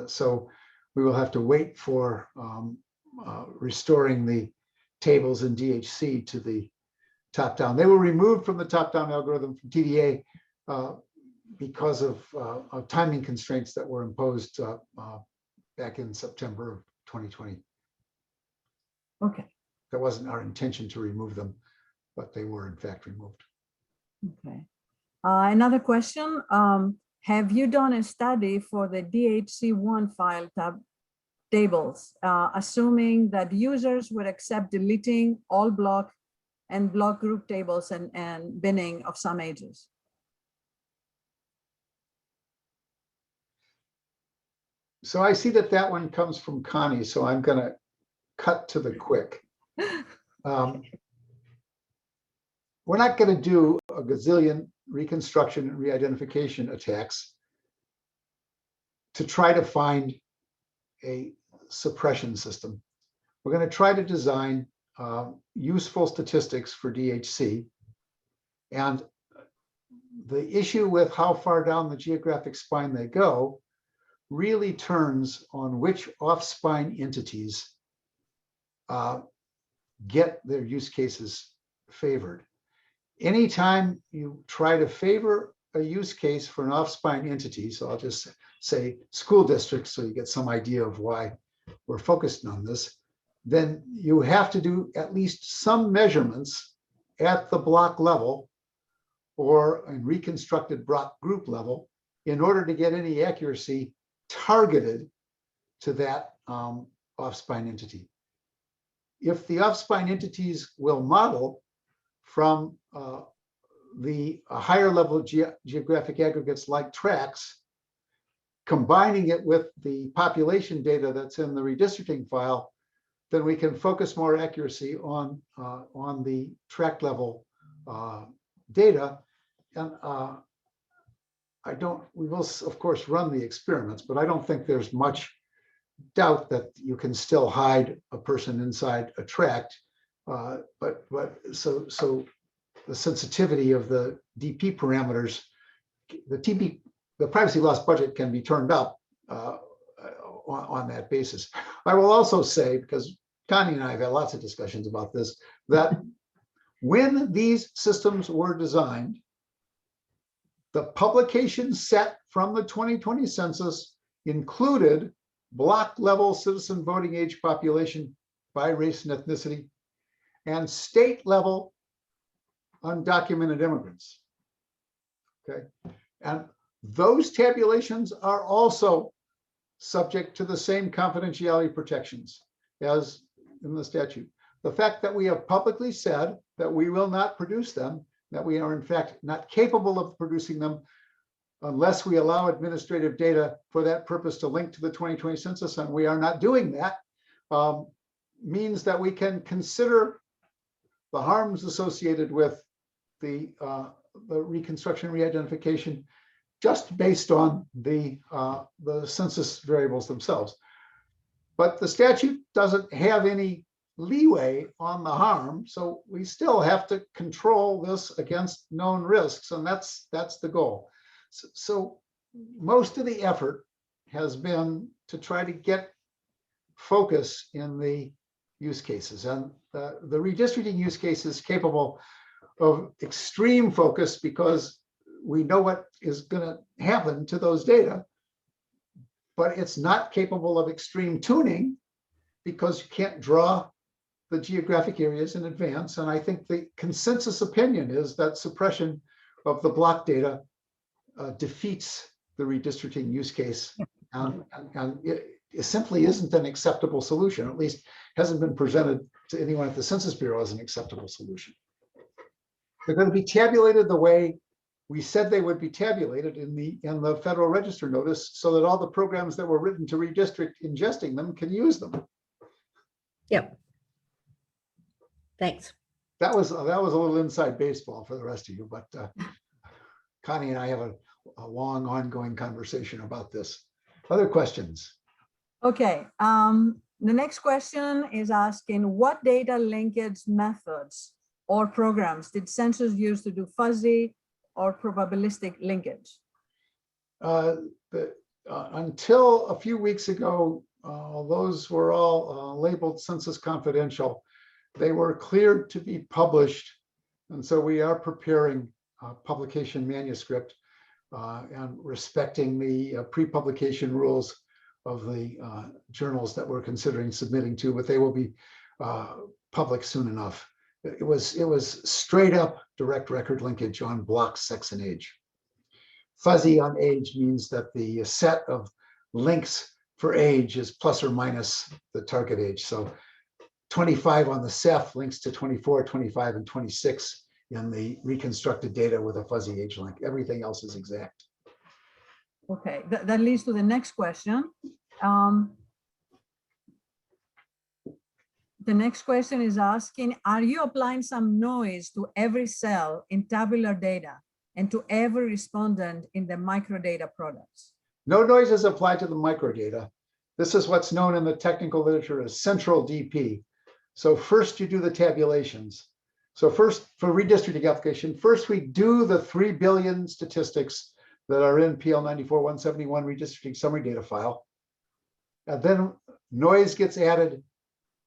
So we will have to wait for restoring the tables in DHC to the top-down. They were removed from the top-down algorithm from TDA because of timing constraints that were imposed back in September of 2020. Okay. That wasn't our intention to remove them, but they were in fact removed. Okay. Another question. Have you done a study for the DHC1 file tables, assuming that users would accept deleting all block and block group tables and binning of some ages? So I see that that one comes from Connie, so I'm going to cut to the quick. We're not going to do a gazillion reconstruction and re-identification attacks to try to find a suppression system. We're going to try to design useful statistics for DHC. And the issue with how far down the geographic spine they go really turns on which off-spine entities get their use cases favored. Anytime you try to favor a use case for an off-spine entity, so I'll just say school districts so you get some idea of why we're focused on this, then you have to do at least some measurements at the block level or in reconstructed block group level in order to get any accuracy targeted to that off-spine entity. If the off-spine entities will model from the higher level geographic aggregates like tracts, combining it with the population data that's in the redistricting file, then we can focus more accuracy on the tract level data. And we will of course run the experiments, but I don't think there's much doubt that you can still hide a person inside a tract. So the sensitivity of the DP parameters, the privacy loss budget can be turned up on that basis. I will also say, because Connie and I have had lots of discussions about this, that when these systems were designed, the publication set from the 2020 census included block level citizen voting age population by race and ethnicity and state level undocumented immigrants. Okay, and those tabulations are also subject to the same confidentiality protections as in the statute. The fact that we have publicly said that we will not produce them, that we are in fact not capable of producing them unless we allow administrative data for that purpose to link to the 2020 census, and we are not doing that, means that we can consider the harms associated with the reconstruction re-identification just based on the census variables themselves. But the statute doesn't have any leeway on the harm, so we still have to control this against known risks, and that's the goal. So most of the effort has been to try to get focus in the use cases, and the redistricting use case is capable of extreme focus because we know what is going to happen to those data, but it's not capable of extreme tuning because you can't draw the geographic areas in advance. And I think the consensus opinion is that suppression of the block data defeats the redistricting use case. And simply isn't an acceptable solution, at least hasn't been presented to anyone at the Census Bureau as an acceptable solution. They're going to be tabulated the way we said they would be tabulated in the Federal Register notice, so that all the programs that were written to redistrict ingesting them can use them. Yep. Thanks. That was a little inside baseball for the rest of you, but Connie and I have a long ongoing conversation about this. Other questions? Okay, the next question is asking, what data linkage methods or programs did census use to do fuzzy or probabilistic linkage? Until a few weeks ago, those were all labeled Census Confidential. They were cleared to be published, and so we are preparing a publication manuscript and respecting the pre-publication rules of the journals that we're considering submitting to, but they will be public soon enough. It was straight up direct record linkage on block, sex, and age. Fuzzy on age means that the set of links for age is plus or minus the target age. So 25 on the CEF links to 24, 25, and 26 in the reconstructed data with a fuzzy age link. Everything else is exact. Okay, that leads to the next question. The next question is asking, are you applying some noise to every cell in tabular data and to every respondent in the microdata products? No noise is applied to the microdata. This is what's known in the technical literature as central DP. So first you do the tabulations. So first, for redistricting application, first we do the 3 billion statistics that are in PL 94-171 redistricting summary data file. And then noise gets added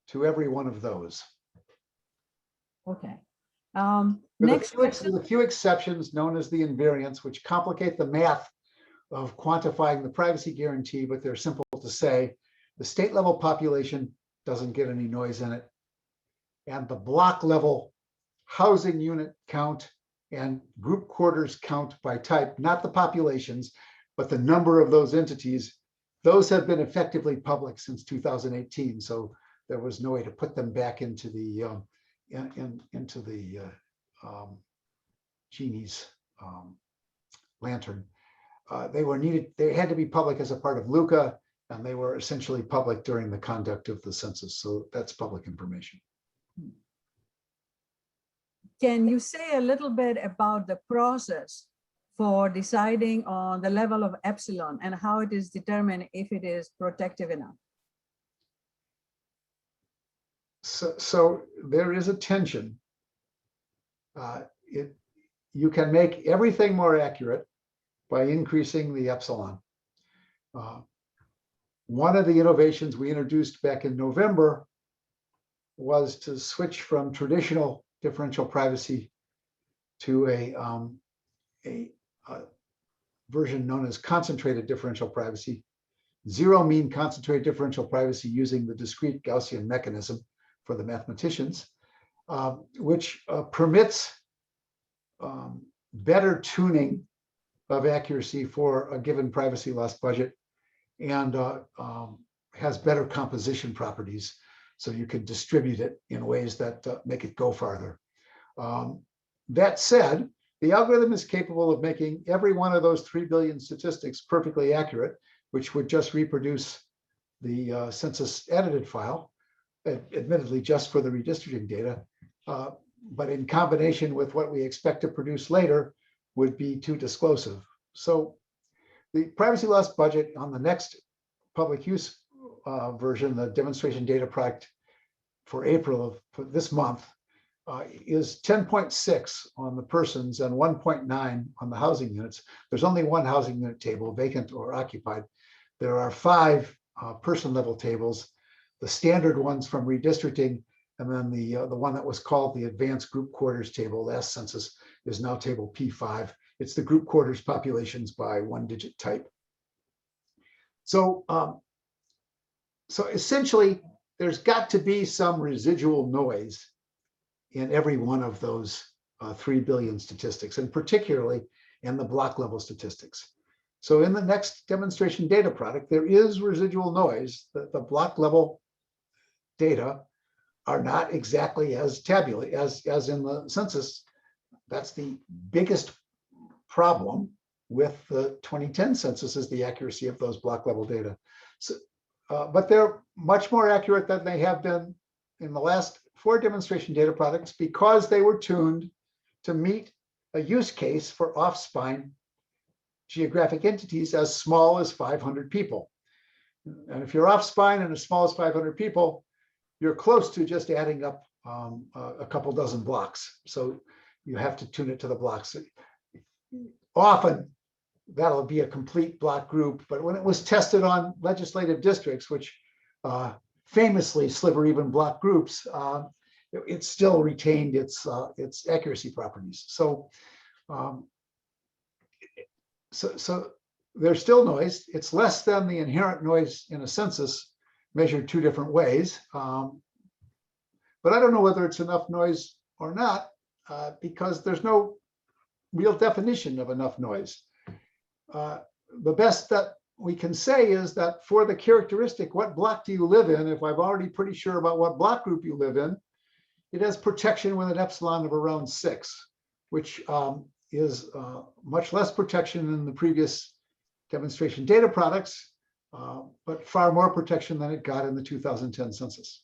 to every one of those. Okay. Next question. With a few exceptions known as the invariants, which complicate the math of quantifying the privacy guarantee, but they're simple to say. The state level population doesn't get any noise in it. And the block level housing unit count and group quarters count by type, not the populations, but the number of those entities, those have been effectively public since 2018. So there was no way to put them back into the genie's lantern. They had to be public as a part of LUCA, and they were essentially public during the conduct of the census. So that's public information. Can you say a little bit about the process for deciding on the level of epsilon and how it is determined if it is protective enough? So there is a tension. You can make everything more accurate by increasing the epsilon. One of the innovations we introduced back in November was to switch from traditional differential privacy to a version known as concentrated differential privacy, zero mean concentrated differential privacy using the discrete Gaussian mechanism for the mathematicians, which permits better tuning of accuracy for a given privacy loss budget and has better composition properties. So you can distribute it in ways that make it go farther. That said, the algorithm is capable of making every one of those 3 billion statistics perfectly accurate, which would just reproduce the census edited file, admittedly just for the redistricting data, but in combination with what we expect to produce later would be too disclosive. So the privacy loss budget on the next public use version, the demonstration data product for April of this month, is 10.6 on the persons and 1.9 on the housing units. There's only one housing unit table, vacant or occupied. There are 5 person level tables, the standard ones from redistricting, and then the one that was called the advanced group quarters table last census is now table P5. It's the group quarters populations by 1-digit type. So, so essentially, there's got to be some residual noise in every one of those 3 billion statistics, and particularly in the block level statistics. So in the next demonstration data product, there is residual noise. The block level data are not exactly as tabulated as in the census. That's the biggest problem with the 2010 census, is the accuracy of those block level data. So, but they're much more accurate than they have been in the last 4 demonstration data products, because they were tuned to meet a use case for off-spine geographic entities as small as 500 people. And if you're off-spine and as small as 500 people, you're close to just adding up a couple dozen blocks. So you have to tune it to the blocks. Often that'll be a complete block group, but when it was tested on legislative districts, which famously sliver even block groups, it still retained its accuracy properties. So there's still noise. It's less than the inherent noise in a census measured 2 different ways. But I don't know whether it's enough noise or not, because there's no real definition of enough noise. The best that we can say is that for the characteristic, what block do you live in, if I'm already pretty sure about what block group you live in, it has protection with an epsilon of around 6, which is much less protection than the previous demonstration data products, but far more protection than it got in the 2010 census.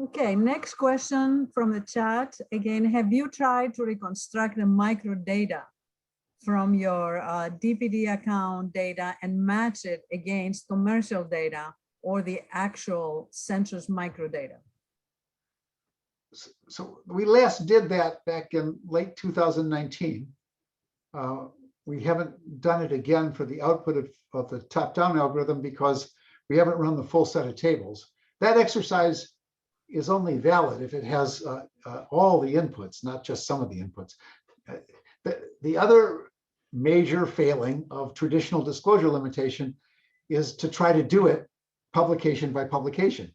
Okay, next question from the chat. Again, have you tried to reconstruct the microdata from your DPD account data and match it against commercial data or the actual census microdata? So we last did that back in late 2019. We haven't done it again for the output of the top-down algorithm because we haven't run the full set of tables. That exercise is only valid if it has all the inputs, not just some of the inputs. The other major failing of traditional disclosure limitation is to try to do it publication by publication.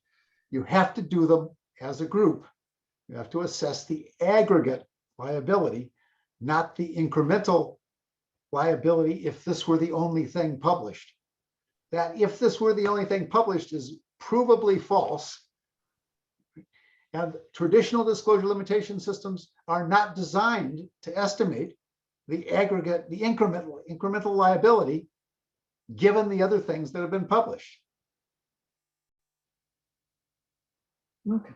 You have to do them as a group. You have to assess the aggregate liability, not the incremental liability if this were the only thing published. That if this were the only thing published is provably false. And traditional disclosure limitation systems are not designed to estimate the aggregate, the incremental liability, given the other things that have been published. Okay.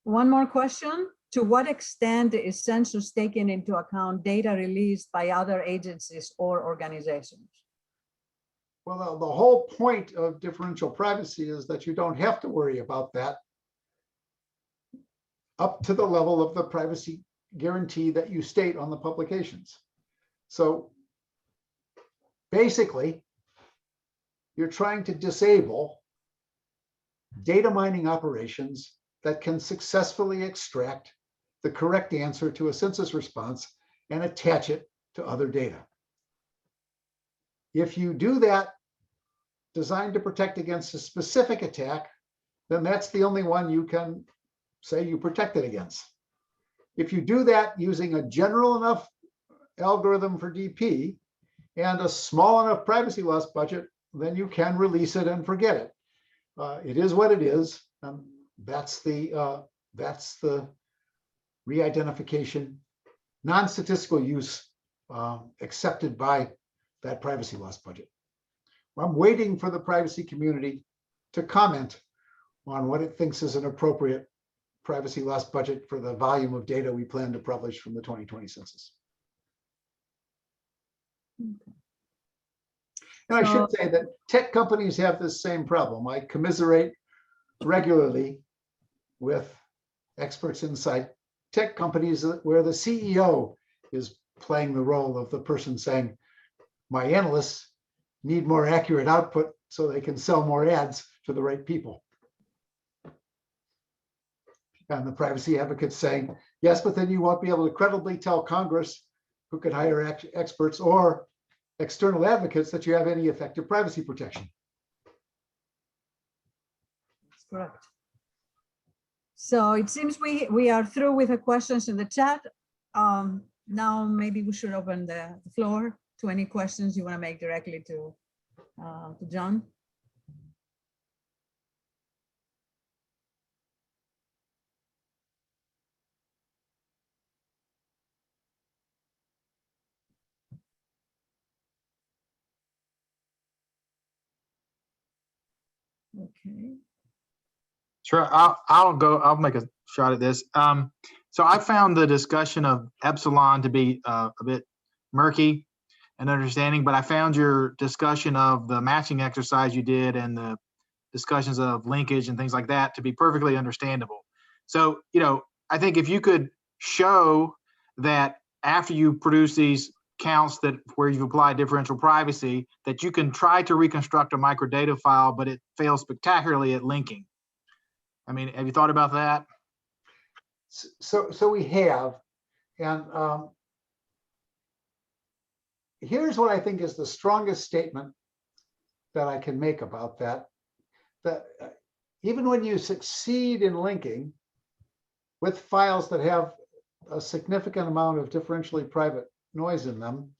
One more question. To what extent is census taking into account data released by other agencies or organizations? Well, the whole point of differential privacy is that you don't have to worry about that up to the level of the privacy guarantee that you state on the publications. So basically, you're trying to disable data mining operations that can successfully extract the correct answer to a census response and attach it to other data. If you do that designed to protect against a specific attack, then that's the only one you can say you protect it against. If you do that using a general enough algorithm for DP and a small enough privacy loss budget, then you can release it and forget it. It is what it is. That's the re-identification, non-statistical use accepted by that privacy loss budget. I'm waiting for the privacy community to comment on what it thinks is an appropriate privacy loss budget for the volume of data we plan to publish from the 2020 census. Okay. And I should say that tech companies have this same problem. I commiserate regularly with experts inside tech companies where the CEO is playing the role of the person saying, my analysts need more accurate output so they can sell more ads to the right people. And the privacy advocates saying, yes, but then you won't be able to credibly tell Congress, who could hire experts, or external advocates that you have any effective privacy protection. That's correct. So it seems we are through with the questions in the chat. Now maybe we should open the floor to any questions you want to make directly to John. Okay. Sure, I'll make a shot at this. So I found the discussion of epsilon to be a bit murky and understanding, but I found your discussion of the matching exercise you did and the discussions of linkage and things like that to be perfectly understandable. So, I think if you could show that after you produce these counts that where you've applied differential privacy, that you can try to reconstruct a microdata file, but it fails spectacularly at linking. I mean, have you thought about that? So we have, and here's what I think is the strongest statement that I can make about that. That even when you succeed in linking with files that have a significant amount of differentially private noise in them,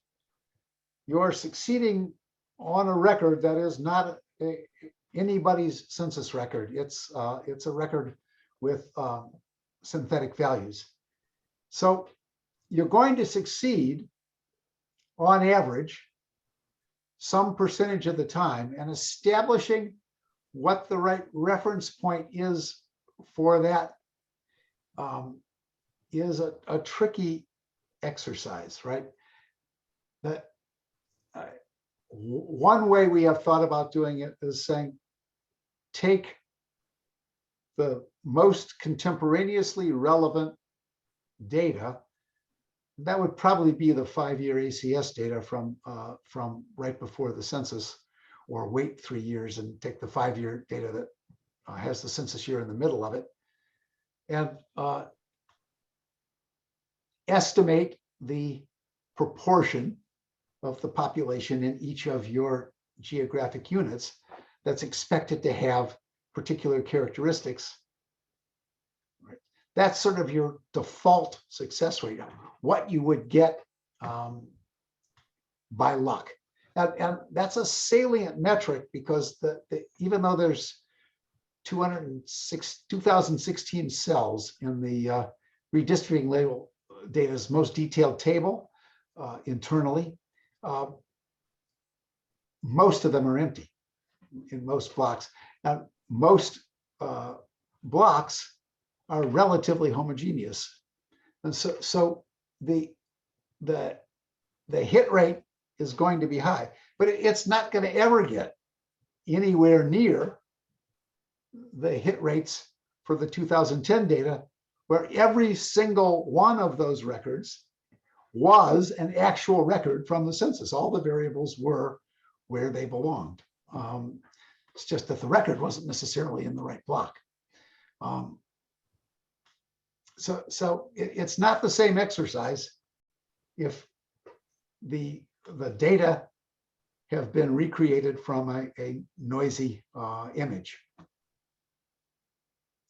you're succeeding on a record that is not anybody's census record. It's a record with synthetic values. So you're going to succeed on average some percentage of the time, and establishing what the right reference point is for that is a tricky exercise, right? That one way we have thought about doing it is saying, take the most contemporaneously relevant data. That would probably be the 5-year ACS data from right before the census, or wait 3 years and take the 5-year data that has the census year in the middle of it, and estimate the proportion of the population in each of your geographic units that's expected to have particular characteristics. Right? That's sort of your default success rate, what you would get by luck. And that's a salient metric, because even though there's 2016 cells in the redistricting label data's most detailed table internally, most of them are empty in most blocks. And most blocks are relatively homogeneous. And so the hit rate is going to be high, but it's not going to ever get anywhere near the hit rates for the 2010 data, where every single one of those records was an actual record from the census. All the variables were where they belonged. It's just that the record wasn't necessarily in the right block. So it's not the same exercise if the data have been recreated from a noisy image.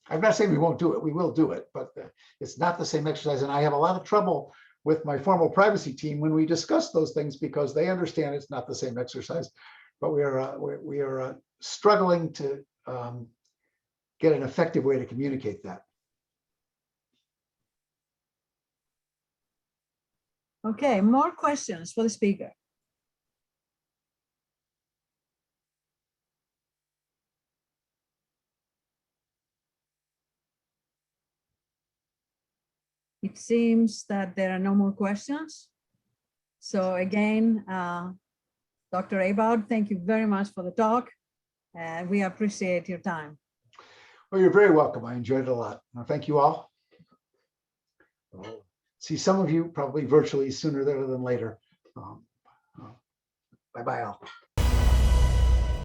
I'm not saying we won't do it, we will do it, but it's not the same exercise. And I have a lot of trouble with my formal privacy team when we discuss those things, because they understand it's not the same exercise, but we are struggling to get an effective way to communicate that. Okay, more questions for the speaker. It seems that there are no more questions. So again, Dr. Abowd, thank you very much for the talk, and we appreciate your time. Well, you're very welcome. I enjoyed it a lot. Thank you all. See some of you probably virtually sooner than later. Bye-bye all.